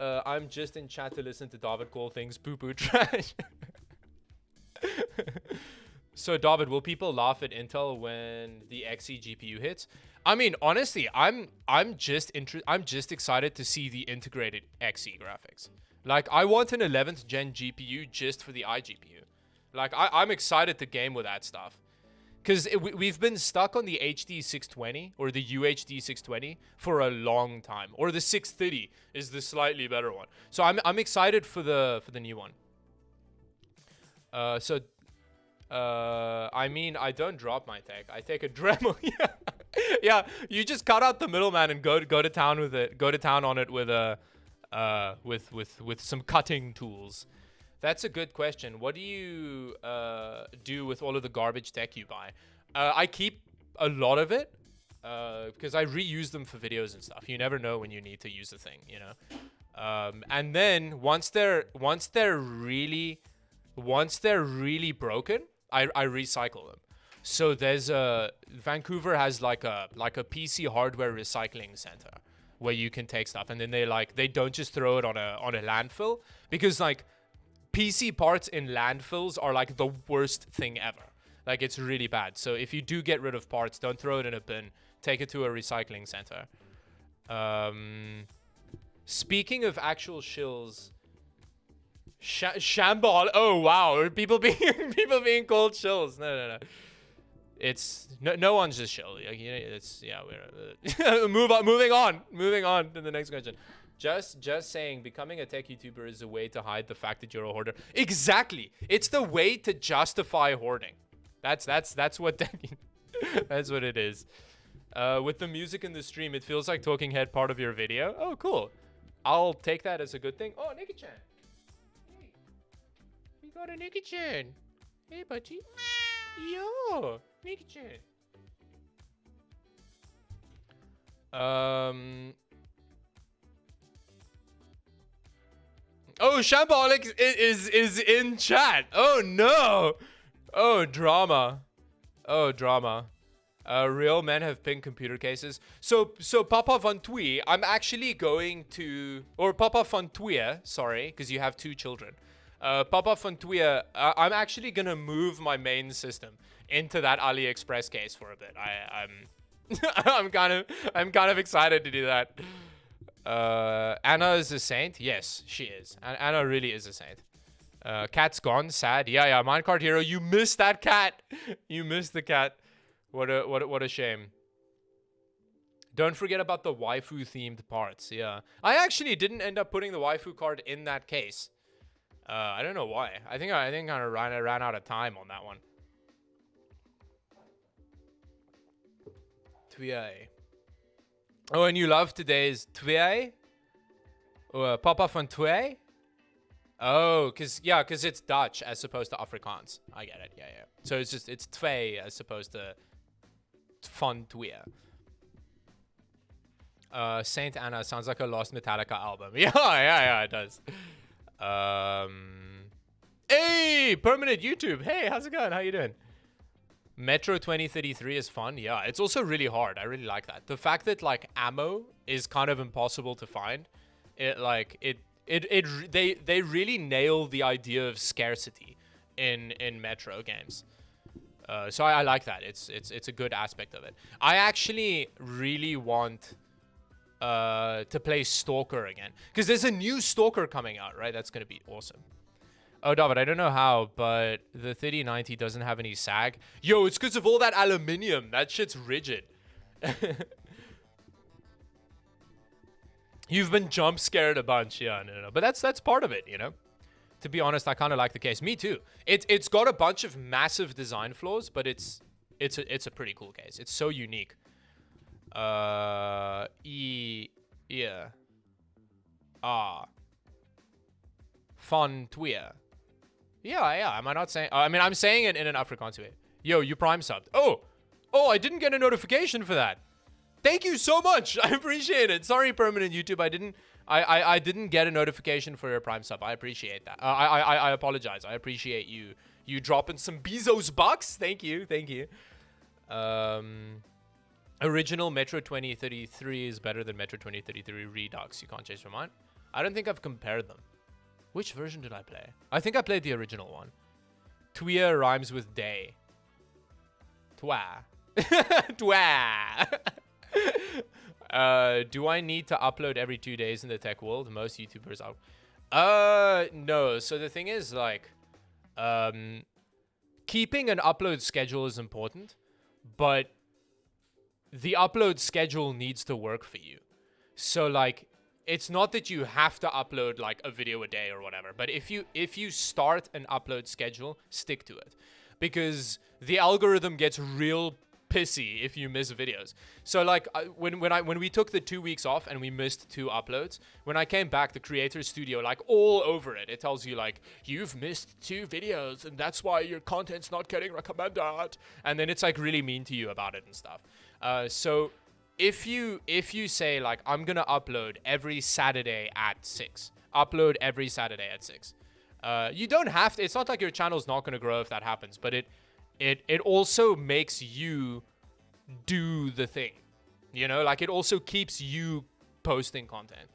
I'm just in chat to listen to David call things poo-poo trash. So David, will people laugh at Intel when the Xe GPU hits? I mean, honestly, I'm just excited to see the integrated Xe graphics. Like, I want an 11th gen GPU just for the iGPU. Like, I'm excited to game with that stuff. Because we've been stuck on the HD 620 or the UHD 620 for a long time. Or the 630 is the slightly better one. So I'm excited for the new one. I mean, I don't drop my tech. I take a Dremel. Yeah, you just cut out the middleman and go to town with it. Go to town on it with a with some cutting tools. That's a good question. What do you do with all of the garbage tech you buy? I keep a lot of it because I reuse them for videos and stuff. You never know when you need to use a thing, you know. And then once they're really broken, I recycle them. So there's Vancouver has like a PC hardware recycling center where you can take stuff, and then they don't just throw it on a landfill, because like PC parts in landfills are like the worst thing ever. Like it's really bad. So if you do get rid of parts, don't throw it in a bin. Take it to a recycling center. Speaking of actual shills, Shambol. Oh wow, are people being called shills? No. It's no one's just chill. We're moving on to the next question. Just saying, becoming a tech YouTuber is a way to hide the fact that you're a hoarder. Exactly. It's the way to justify hoarding. That's what that's what it is. With the music in the stream, it feels like Talking Head part of your video. Oh, cool. I'll take that as a good thing. Oh, Nikki-chan. Hey. We got a Nikki-chan. Hey, buddy. Yo, Nikki-chan. Oh, Shambolic is in chat. Oh no. Oh, drama. Real men have pink computer cases. So Papa Van Twee, I'm actually going to, or Papa Van Twee, sorry, because you have two children. Papa Van Twee, I'm actually gonna move my main system into that AliExpress case for a bit. I'm kind of excited to do that. Anna is a saint. Yes, she is. Anna really is a saint. Cat's gone. Sad. Yeah. Minecart Hero, you missed that cat. You missed the cat. What a shame. Don't forget about the waifu themed parts. Yeah, I actually didn't end up putting the waifu card in that case. I don't know why. I think I kind of ran out of time on that one. Twee. Oh, and you love today's Twee? Papa van Twee? Oh, cause it's Dutch as opposed to Afrikaans. I get it. Yeah, yeah. So it's twee as opposed to van twee. Saint Anna sounds like a Lost Metallica album. Yeah, yeah, it does. Hey, permanent YouTube. Hey, how's it going? How you doing? Metro 2033 is fun. Yeah, it's also really hard. I really like that. The fact that like ammo is kind of impossible to find. They really nail the idea of scarcity in Metro games. So I like that. It's a good aspect of it. I actually really want to play Stalker again, because there's a new Stalker coming out, right? That's gonna be awesome. Oh, David, I don't know how, but the 3090 doesn't have any sag. Yo, it's because of all that aluminium. That shit's rigid. You've been jump scared a bunch. Yeah, no. But that's part of it, you know? To be honest, I kind of like the case. Me too. It's got a bunch of massive design flaws, but it's a pretty cool case. It's so unique. Yeah. Van twee. Yeah. Am I not saying? I mean, I'm saying it in an Afrikaans way. Yo, you prime subbed. Oh, I didn't get a notification for that. Thank you so much. I appreciate it. Sorry, permanent YouTube. I didn't get a notification for your prime sub. I appreciate that. I apologize. I appreciate you dropping some Bezos bucks. Thank you. Original Metro 2033 is better than Metro 2033 Redux. You can't change your mind. I don't think I've compared them. Which version did I play? I think I played the original one. Twie rhymes with day. Twa. Twa. Do I need to upload every 2 days in the tech world? Most YouTubers are. No. So the thing is, like, keeping an upload schedule is important, but the upload schedule needs to work for you. So, like, it's not that you have to upload like a video a day or whatever, but if you start an upload schedule, stick to it, because the algorithm gets real pissy if you miss videos. So like when we took the 2 weeks off and we missed 2 uploads, when I came back, the creator studio, like, all over it, it tells you like, you've missed 2 videos and that's why your content's not getting recommended, and then it's like really mean to you about it and stuff. So if you say like, I'm gonna upload every Saturday at 6, upload every Saturday at 6, you don't have to. It's not like your channel's not gonna grow if that happens, but it also makes you do the thing, you know, like it also keeps you posting content.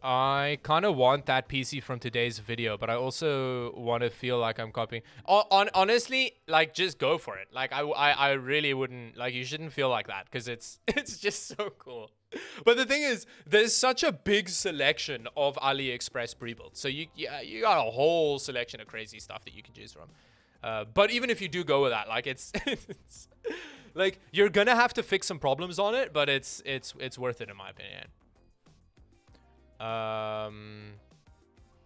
I kind of want that PC from today's video, but I also want to feel like I'm copying. Honestly, like, just go for it. Like, I really wouldn't, like, you shouldn't feel like that, because it's just so cool. But the thing is, there's such a big selection of AliExpress pre-built. So you got a whole selection of crazy stuff that you can choose from. But even if you do go with that, like, it's like, you're gonna have to fix some problems on it, but it's worth it in my opinion.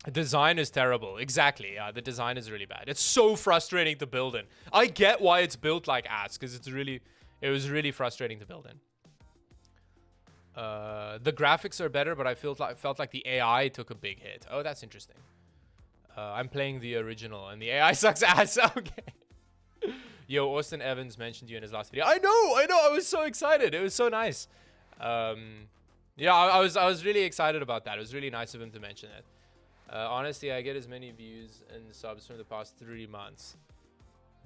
Design is terrible. Exactly. Yeah, the design is really bad. It's so frustrating to build in. I get why it's built like ass, because it was really frustrating to build in. The graphics are better, but I felt like the AI took a big hit. Oh, that's interesting. I'm playing the original and the AI sucks ass. Okay. Yo, Austin Evans mentioned you in his last video. I know. I was so excited. It was so nice. Yeah, I was really excited about that. It was really nice of him to mention it. Honestly, I get as many views and subs from the past 3 months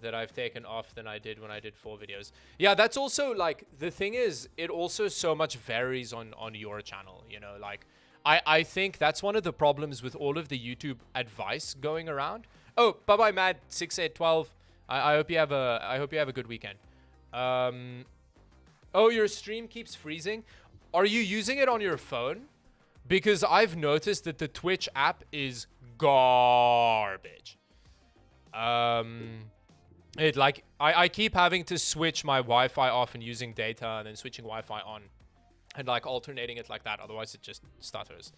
that I've taken off than I did when I did 4 videos. Yeah, that's also, like, the thing is, it also so much varies on your channel, you know, like, I think that's one of the problems with all of the YouTube advice going around. Oh, bye-bye, Matt, 6812. I hope you have a good weekend. Oh, your stream keeps freezing. Are you using it on your phone? Because I've noticed that the Twitch app is garbage. I keep having to switch my Wi-Fi off and using data, and then switching Wi-Fi on, and like alternating it like that. Otherwise, it just stutters.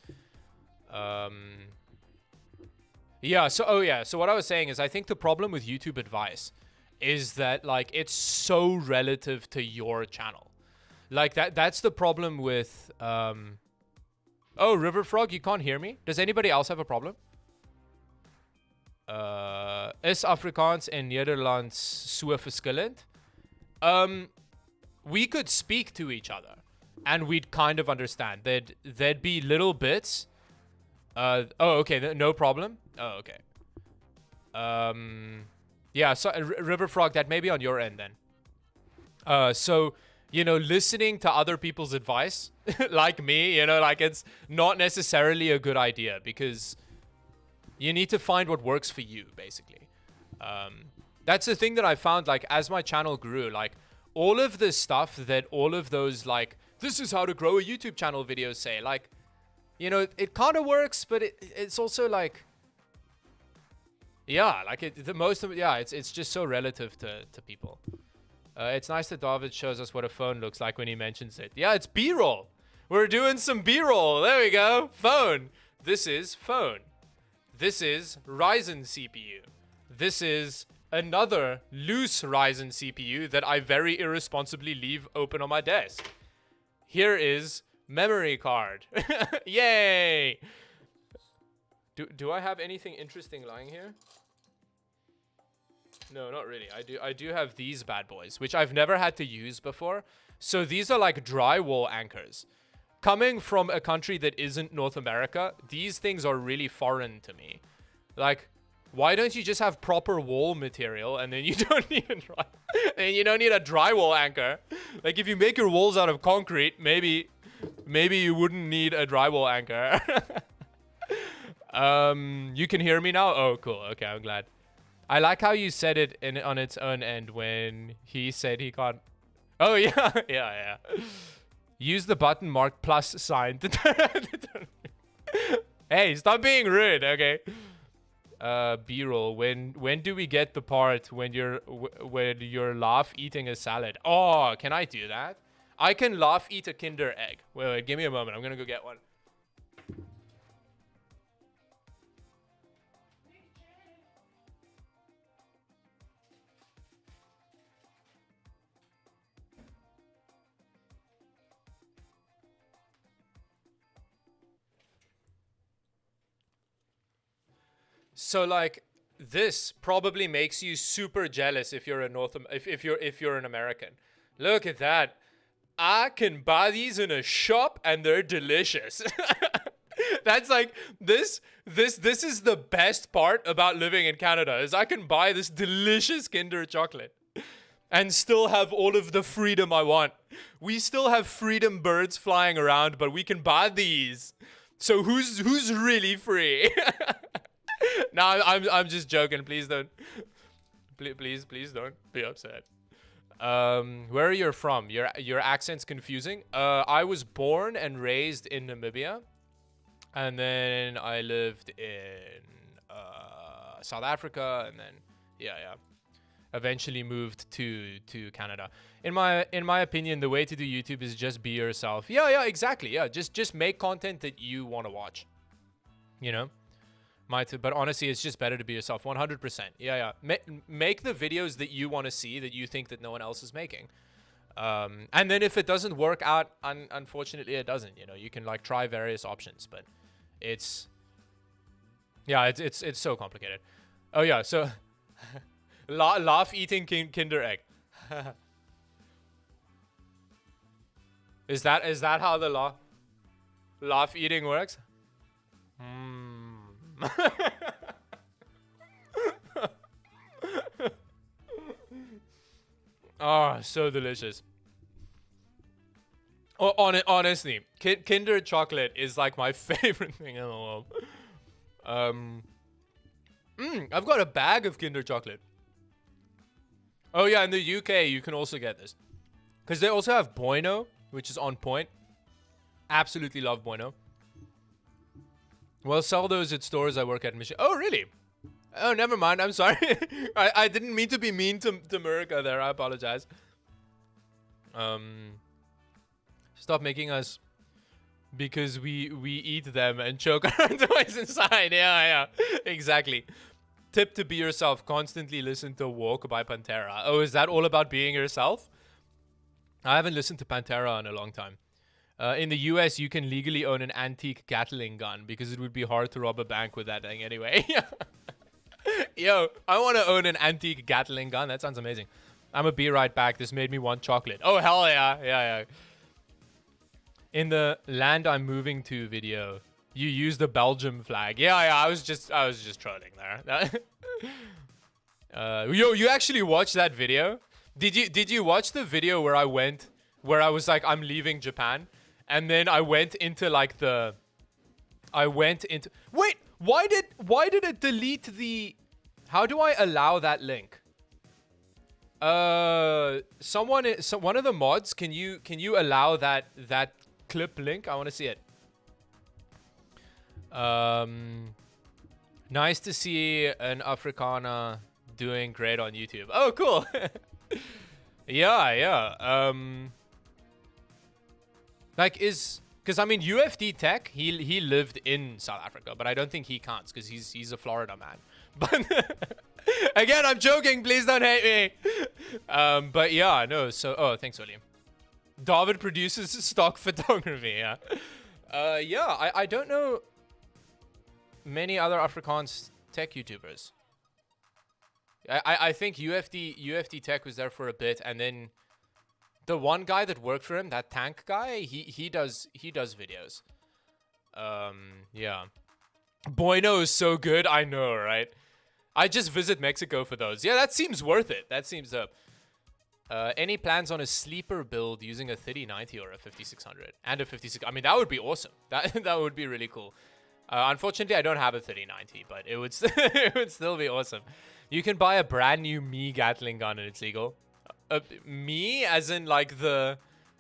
Yeah. So what I was saying is, I think the problem with YouTube advice is that, like, it's so relative to your channel. Like, that's the problem with Oh, River Frog, you can't hear me? Does anybody else have a problem? Is Afrikaans en Nederlands so verskillend? We could speak to each other and we'd kind of understand. There'd be little bits. Oh, okay, no problem. Oh, okay. Yeah, so River Frog, that may be on your end then. So, you know, listening to other people's advice, like me, you know, like it's not necessarily a good idea because you need to find what works for you, basically. That's the thing that I found, like, as my channel grew, like, all of the stuff that all of those, like, this is how to grow a YouTube channel videos say, like, you know, it kind of works, but it's also, like, yeah, like, it's just so relative to people. It's nice that David shows us what a phone looks like when he mentions it. Yeah, it's B-roll. We're doing some B-roll. There we go. Phone. This is phone. This is Ryzen CPU. This is another loose Ryzen CPU that I very irresponsibly leave open on my desk. Here is memory card. Yay! Do I have anything interesting lying here? No, not really. I do have these bad boys, which I've never had to use before. So these are like drywall anchors. Coming from a country that isn't North America, these things are really foreign to me. Like, why don't you just have proper wall material and then you don't need a drywall anchor? Like, if you make your walls out of concrete, maybe you wouldn't need a drywall anchor. You can hear me now? Oh, cool. Okay, I'm glad. I like how you said it on its own end when he said he can't. Oh, yeah. Yeah. Use the button marked plus sign to turn. Hey, stop being rude, okay? B-roll. When do we get the part when you're laugh eating a salad? Oh, can I do that? I can laugh eat a Kinder egg. Wait, give me a moment. I'm gonna go get one. So like this probably makes you super jealous if you're if you're an American. Look at that. I can buy these in a shop and they're delicious. That's like this is the best part about living in Canada is I can buy this delicious Kinder chocolate and still have all of the freedom I want. We still have freedom birds flying around, but we can buy these. So who's really free? No, I'm just joking. Please don't. Please don't be upset. Where are you from? Your accent's confusing. I was born and raised in Namibia, and then I lived in South Africa, and then yeah, eventually moved to Canada. In my opinion, the way to do YouTube is just be yourself. Yeah, exactly. Yeah, just make content that you want to watch. You know. But honestly, it's just better to be yourself. 100%. Yeah. Make the videos that you want to see that you think that no one else is making. And then if it doesn't work out, unfortunately, it doesn't. You know, you can like try various options, but it's so complicated. Oh yeah, so laugh eating Kinder egg. Is that how the laugh eating works? Oh, so delicious. Oh, honestly, Kinder chocolate is like my favorite thing in the world. I've got a bag of Kinder chocolate. Oh yeah, in the UK you can also get this, because they also have Bueno, which is on point. Absolutely love Bueno. Well, sell those at stores I work at in Michigan. Oh, really? Oh, never mind. I'm sorry. I didn't mean to be mean to America there. I apologize. Stop making us because we eat them and choke our toys inside. Yeah. Exactly. Tip to be yourself. Constantly listen to Walk by Pantera. Oh, is that all about being yourself? I haven't listened to Pantera in a long time. In the US, you can legally own an antique Gatling gun because it would be hard to rob a bank with that thing anyway. Yo, I want to own an antique Gatling gun. That sounds amazing. I'm gonna be right back. This made me want chocolate. Oh, hell yeah. Yeah. In the land I'm moving to video, you use the Belgium flag. Yeah. I was just trolling there. Yo, you actually watched that video? Did you watch the video where I was like, I'm leaving Japan, and then I went into like wait, why did it delete the? How do I allow that link? One of the mods, can you allow that clip link? I want to see it. Nice to see an Afrikaner doing great on YouTube. Oh, cool. Yeah. Because I mean, UFD Tech, he lived in South Africa, but I don't think he counts because he's a Florida man. But again, I'm joking. Please don't hate me. But yeah, no. So, thanks, William. David produces stock photography. Yeah. I don't know many other Afrikaans tech YouTubers. I think UFD Tech was there for a bit, and then the one guy that worked for him, that tank guy, he does videos. Yeah. Bueno is so good. I know, right? I just visit Mexico for those. Yeah, that seems worth it. That seems up. Any plans on a sleeper build using a 3090 or a 5600 and a 56? I mean, that would be awesome. That would be really cool. Unfortunately, I don't have a 3090, but it would it would still be awesome. You can buy a brand new Me Gatling gun and it's legal. Me, as in like the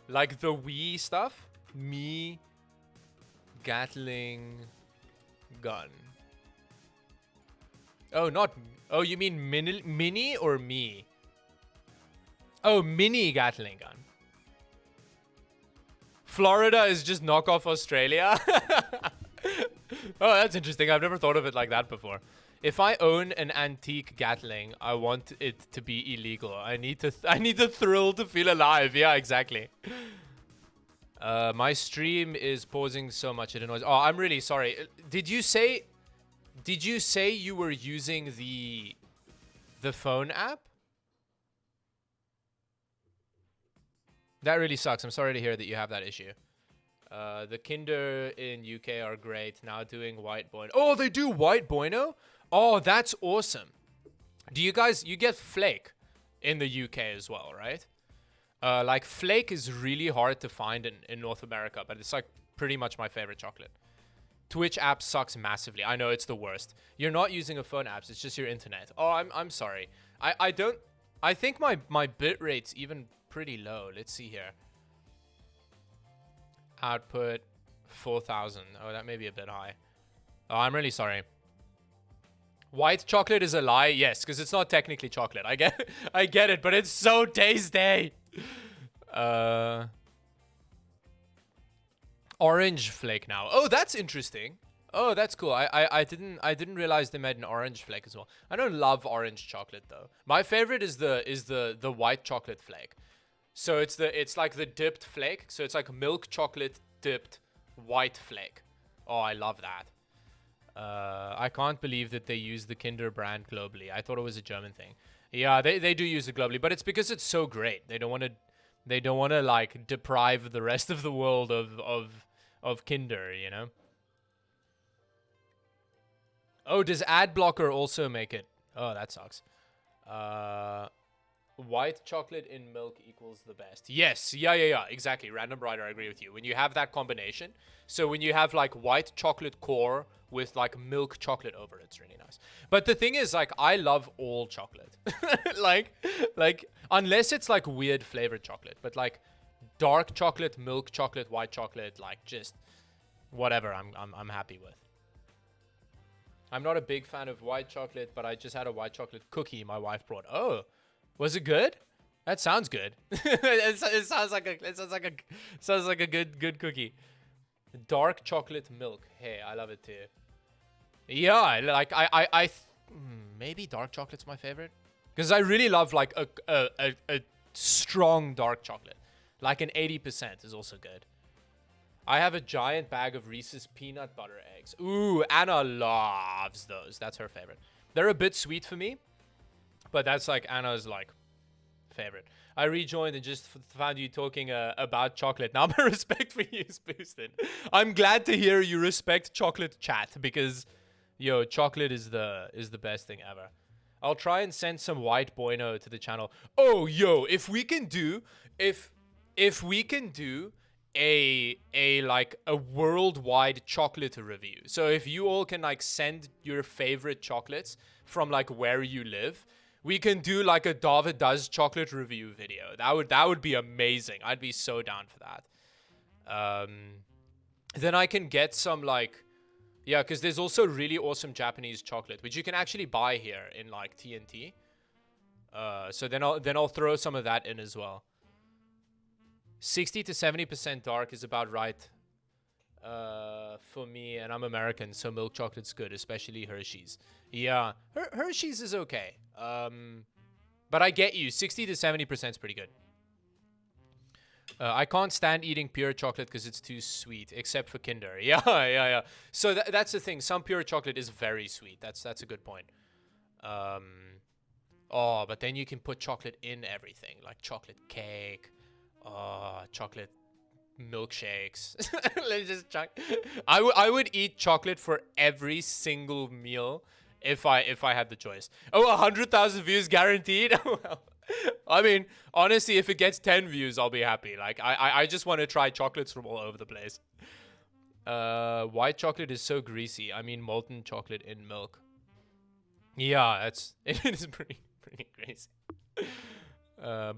Wii stuff. Me Gatling gun. Oh, not. Oh, you mean mini or me? Oh, mini Gatling gun. Florida is just knockoff Australia. Oh, that's interesting. I've never thought of it like that before. If I own an antique Gatling, I want it to be illegal. I need the thrill to feel alive. Yeah, exactly. My stream is pausing so much it annoys. Oh, I'm really sorry. Did you say you were using the phone app? That really sucks. I'm sorry to hear that you have that issue. The Kinder in UK are great. Now doing white Bueno. Oh, they do white Bueno? Oh, that's awesome. Do you get Flake in the UK as well, right? Like Flake is really hard to find in North America, but it's like pretty much my favorite chocolate. Twitch app sucks massively. I know, it's the worst. You're not using a phone apps, it's just your internet. Oh, I'm sorry. I think my bit rate's even pretty low. Let's see here. Output 4,000. Oh, that may be a bit high. Oh, I'm really sorry. White chocolate is a lie. Yes, because it's not technically chocolate. I get it, but it's so tasty. Orange flake now. Oh, that's interesting. Oh, that's cool. I didn't realize they made an orange flake as well. I don't love orange chocolate though. My favorite is the white chocolate flake. So it's like the dipped flake. So it's like milk chocolate dipped white flake. Oh, I love that. I can't believe that they use the Kinder brand globally. I thought it was a German thing. Yeah, they do use it globally, but it's because it's so great. They don't want to like deprive the rest of the world of Kinder, you know? Oh, does ad blocker also make it? Oh, that sucks. White chocolate in milk equals the best. Yes, yeah, exactly. Random Rider, I agree with you. When you have that combination, so when you have like white chocolate core with like milk chocolate over it, it's really nice. But the thing is, like, I love all chocolate. like unless it's like weird flavored chocolate, but like dark chocolate, milk chocolate, white chocolate, like just whatever I'm happy with. I'm not a big fan of white chocolate, but I just had a white chocolate cookie my wife brought. Oh, was it good? That sounds good. it sounds like a good cookie. Dark chocolate milk. Hey, I love it too. Yeah, like maybe dark chocolate's my favorite because I really love like a strong dark chocolate. Like an 80% is also good. I have a giant bag of Reese's peanut butter eggs. Ooh, Anna loves those. That's her favorite. They're a bit sweet for me, but that's like Anna's like favorite. I rejoined and just found you talking about chocolate. Now my respect for you is boosted. I'm glad to hear you respect chocolate chat because, yo, chocolate is the best thing ever. I'll try and send some white bueno to the channel. Oh, yo, if we can do a like a worldwide chocolate review. So if you all can like send your favorite chocolates from like where you live, we can do like a David Does chocolate review video. That would be amazing. I'd be so down for that. Then I can get some like, yeah, because there's also really awesome Japanese chocolate which you can actually buy here in like TNT. So then I'll throw some of that in as well. 60 to 70% dark is about right for me, and I'm American, so milk chocolate's good, especially Hershey's. Yeah, Hershey's is okay. But I get you. 60 to 70% is pretty good. I can't stand eating pure chocolate because it's too sweet, except for Kinder. Yeah. So that's the thing. Some pure chocolate is very sweet. That's a good point. Oh, but then you can put chocolate in everything, like chocolate cake. Oh, chocolate milkshakes. Let's just check. I would eat chocolate for every single meal if I had the choice. Oh, 100,000 views guaranteed. Well, I mean, honestly, if it gets 10 views, I'll be happy. Like I just want to try chocolates from all over the place. White chocolate is so greasy. I mean, molten chocolate in milk. Yeah, it is pretty greasy.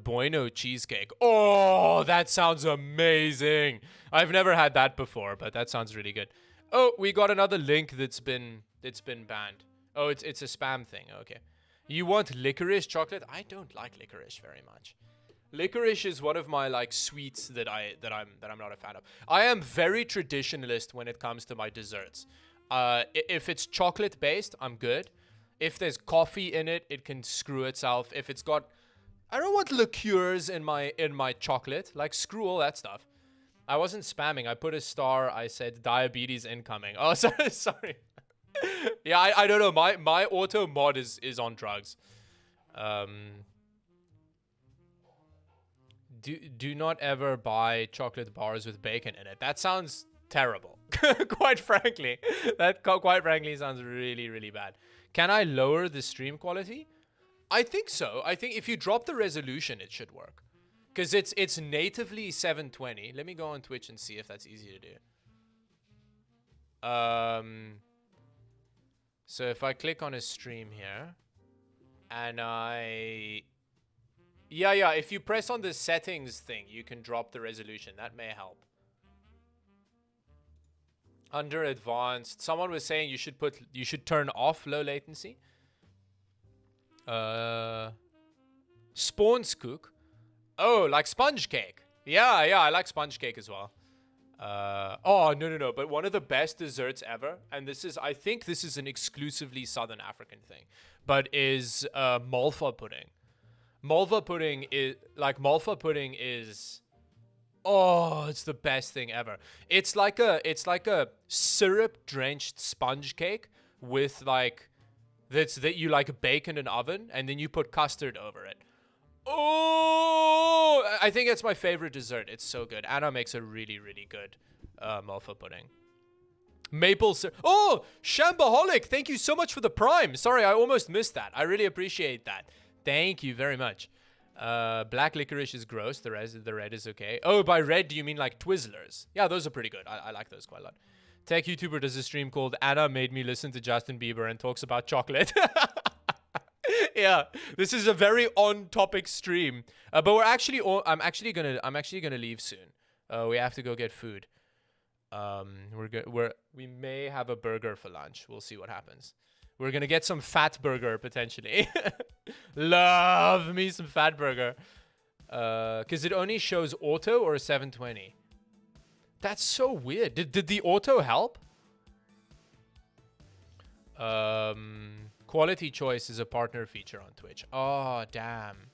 Bueno cheesecake. Oh, that sounds amazing. I've never had that before, but that sounds really good. Oh, we got another link that's been banned. Oh, it's a spam thing. Okay. You want licorice chocolate? I don't like licorice very much. Licorice is one of my like sweets that I'm not a fan of. I am very traditionalist when it comes to my desserts. If it's chocolate based, I'm good. If there's coffee in it, it can screw itself. If it's got, I don't want liqueurs in my chocolate. Like, screw all that stuff. I wasn't spamming. I put a star. I said diabetes incoming. Oh, sorry. Yeah, I don't know. My auto mod is on drugs. Do not ever buy chocolate bars with bacon in it. That sounds terrible. Quite frankly, that quite frankly sounds really, really bad. Can I lower the stream quality? I think so. I think if you drop the resolution, it should work. Because it's natively 720. Let me go on Twitch and see if that's easy to do. So if I click on a stream here, and yeah, if you press on the settings thing, you can drop the resolution. That may help. Under advanced, someone was saying you should turn off low latency. Spawnskoek. Oh, like sponge cake. Yeah, I like sponge cake as well. Oh, no. But one of the best desserts ever, and I think this is an exclusively Southern African thing, but is malva pudding. Malva pudding is oh, it's the best thing ever. It's like a syrup drenched sponge cake with like that you like bake in an oven and then you put custard over it. Oh, I think it's my favorite dessert. It's so good. Anna makes a really, really good malva pudding. Maple syrup. Oh, Shambaholic, thank you so much for the prime. Sorry, I almost missed that. I really appreciate that. Thank you very much. Black licorice is gross. The red is okay. Oh, by red, do you mean like Twizzlers? Yeah, those are pretty good. I like those quite a lot. Tech YouTuber does a stream called Anna Made Me Listen to Justin Bieber and talks about chocolate. Yeah, this is a very on-topic stream. But we're actually I'm actually gonna leave soon. We have to go get food. We may have a burger for lunch. We'll see what happens. We're gonna get some fat burger potentially. Love me some fat burger. Cause it only shows auto or 720. That's so weird. Did the auto help? Quality choice is a partner feature on Twitch. Oh, damn.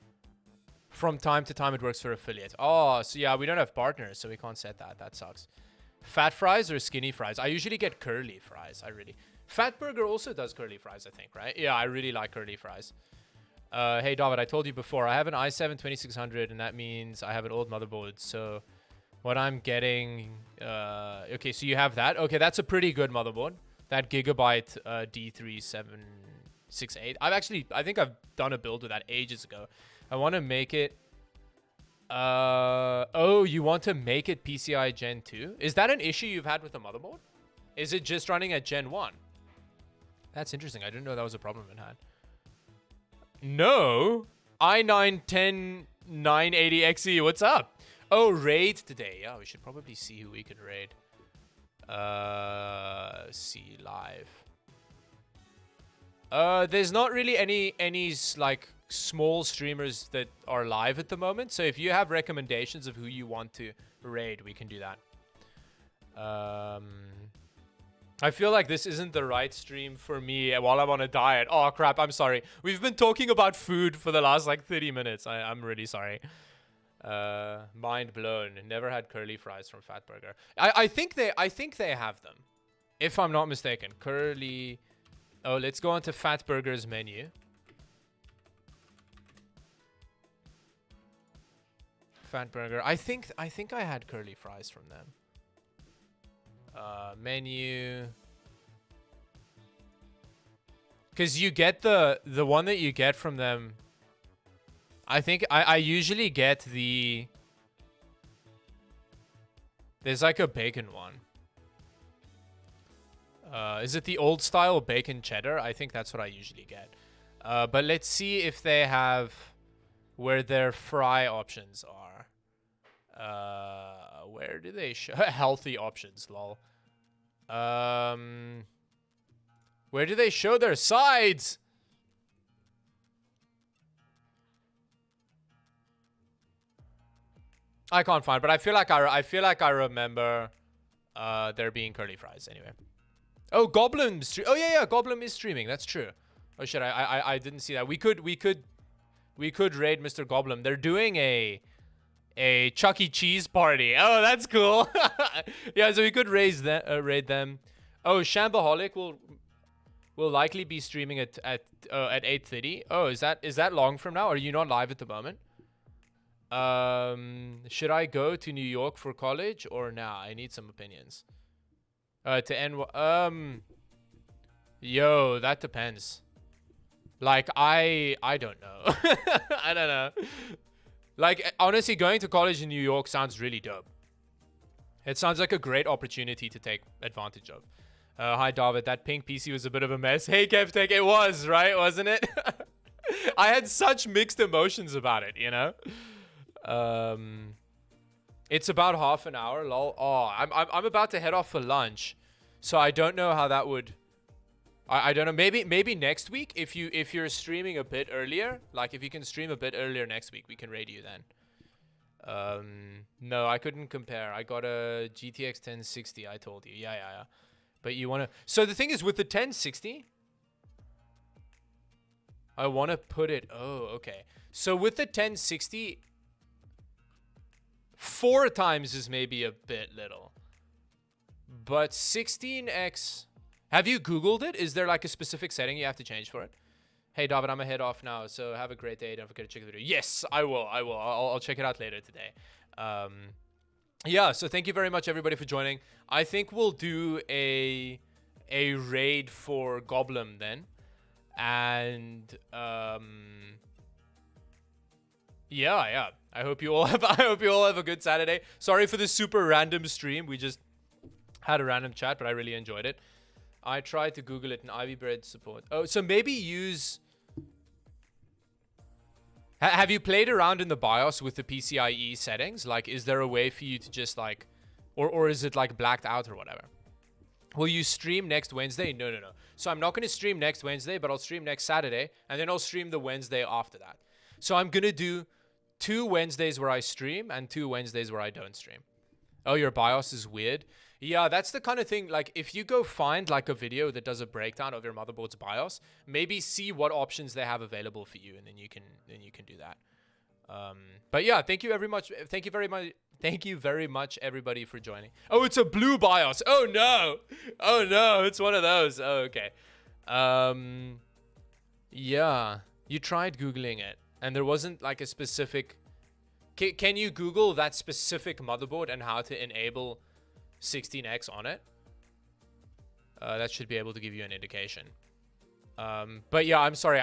From time to time, it works for affiliate. Oh, so yeah, we don't have partners, so we can't set that. That sucks. Fat fries or skinny fries? I usually get curly fries. Fat Burger also does curly fries, I think, right? Yeah, I really like curly fries. Hey, David, I told you before, I have an i7-2600, and that means I have an old motherboard. So what I'm getting... okay, so you have that. Okay, that's a pretty good motherboard. That Gigabyte D3768. I think I've done a build with that ages ago. I want to make it... oh, you want to make it PCI Gen 2? Is that an issue you've had with the motherboard? Is it just running at Gen 1? That's interesting. I didn't know that was a problem it had. No. i9-10980XE. What's up? Oh, raid today. Yeah, we should probably see who we can raid. See live. There's not really any like small streamers that are live at the moment. So if you have recommendations of who you want to raid, we can do that. I feel like this isn't the right stream for me while I'm on a diet. Oh, crap. I'm sorry. We've been talking about food for the last, like, 30 minutes. I'm really sorry. Mind blown. Never had curly fries from Fat Burger. I think they have them, if I'm not mistaken. Curly... Oh, let's go on to Fat Burger's menu. Fat Burger. I think I had curly fries from them. Menu. Because you get the one that you get from them. I think I usually get the... There's like a bacon one. Is it the old style bacon cheddar? I think that's what I usually get. But let's see if they have where their fry options are. Where do they show healthy options? Lol. Where do they show their sides? I can't find, but I feel like I remember there being curly fries anyway. Oh, Goblin. Oh yeah, Goblin is streaming. That's true. Oh shit, I didn't see that. We could raid Mr. Goblin. They're doing a Chuck E. Cheese party. Oh, that's cool. Yeah, so we could raid them. Oh, Shambaholic will likely be streaming at 8:30. Oh, is that long from now? Are you not live at the moment? Should I go to New York for college or nah? I need some opinions. To end. Yo, that depends. Like I don't know. I don't know. Like honestly, going to college in New York sounds really dope. It sounds like a great opportunity to take advantage of. Hi, David. That pink PC was a bit of a mess. Hey, KevTech. It was, right? Wasn't it? I had such mixed emotions about it, you know? It's about half an hour. Lol. Oh, I'm about to head off for lunch. So I don't know how that would... I don't know. Maybe next week, if you're streaming a bit earlier, like if you can stream a bit earlier next week, we can raid you then. No, I couldn't compare. I got a GTX 1060, I told you. Yeah. But you want to... So the thing is, with the 1060... I want to put it... Oh, okay. So with the 1060... 4 times is maybe a bit little. But 16x... Have you Googled it? Is there like a specific setting you have to change for it? Hey, David, I'm going to head off now. So have a great day. Don't forget to check the video. Yes, I will. I'll check it out later today. Yeah, so thank you very much, everybody, for joining. I think we'll do a raid for Goblin then. And yeah. I hope you all have a good Saturday. Sorry for the super random stream. We just had a random chat, but I really enjoyed it. I tried to Google it and Ivy Bread support. Oh, so maybe use... Have you played around in the BIOS with the PCIe settings? Like, is there a way for you to just like... Or is it like blacked out or whatever? Will you stream next Wednesday? No. So I'm not going to stream next Wednesday, but I'll stream next Saturday. And then I'll stream the Wednesday after that. So I'm going to do 2 Wednesdays where I stream and 2 Wednesdays where I don't stream. Oh, your BIOS is weird. Yeah, that's the kind of thing, like, if you go find, like, a video that does a breakdown of your motherboard's BIOS, maybe see what options they have available for you, and then you can do that. But yeah, thank you very much Thank you very much, everybody, for joining. Oh, it's a blue BIOS. Oh no. Oh no, it's one of those. Oh, okay. Yeah, you tried Googling it, and there wasn't like a specific. Can you Google that specific motherboard and how to enable 16X on it? That should be able to give you an indication. But yeah, I'm sorry.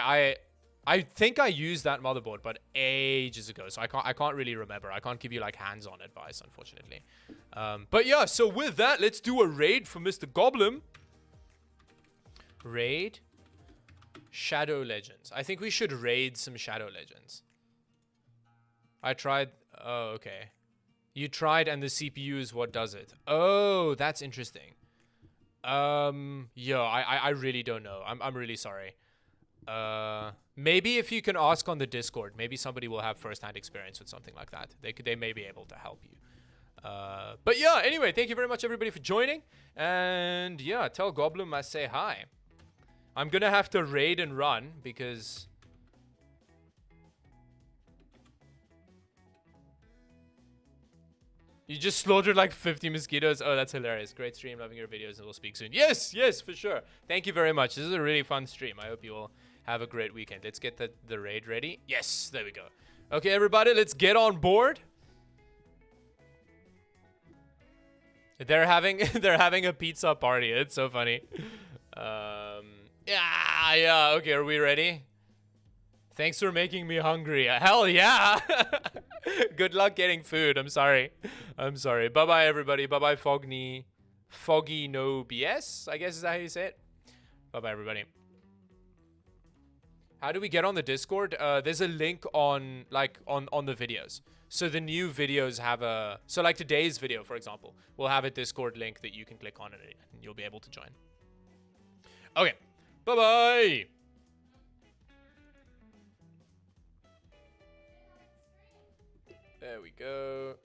I think I used that motherboard, but ages ago, so I can't really remember. I can't give you like hands-on advice, unfortunately. But yeah, so with that, let's do a raid for Mr. Goblin. Raid Shadow Legends. I think we should raid some Shadow Legends. I tried. Oh, okay. You tried, and the CPU is what does it. Oh, that's interesting. Yeah, I really don't know. I'm really sorry. Maybe if you can ask on the Discord, maybe somebody will have first-hand experience with something like that. They may be able to help you. But yeah, anyway, thank you very much, everybody, for joining. And yeah, tell Goblin I say hi. I'm gonna have to raid and run because... You just slaughtered like 50 mosquitoes. Oh, that's hilarious. Great stream. Loving your videos, and we'll speak soon. Yes, yes, for sure. Thank you very much. This is a really fun stream. I hope you all have a great weekend. Let's get the raid ready. Yes, there we go. Okay, everybody, let's get on board. They're having a pizza party. It's so funny. Yeah. Okay, are we ready? Thanks for making me hungry. Hell yeah. Good luck getting food. I'm sorry. Bye-bye, everybody. Bye-bye, Foggy no BS, I guess is that how you say it. Bye-bye, everybody. How do we get on the Discord? There's a link on the videos. So the new videos have a... So like today's video, for example, will have a Discord link that you can click on and you'll be able to join. Okay. Bye-bye. There we go.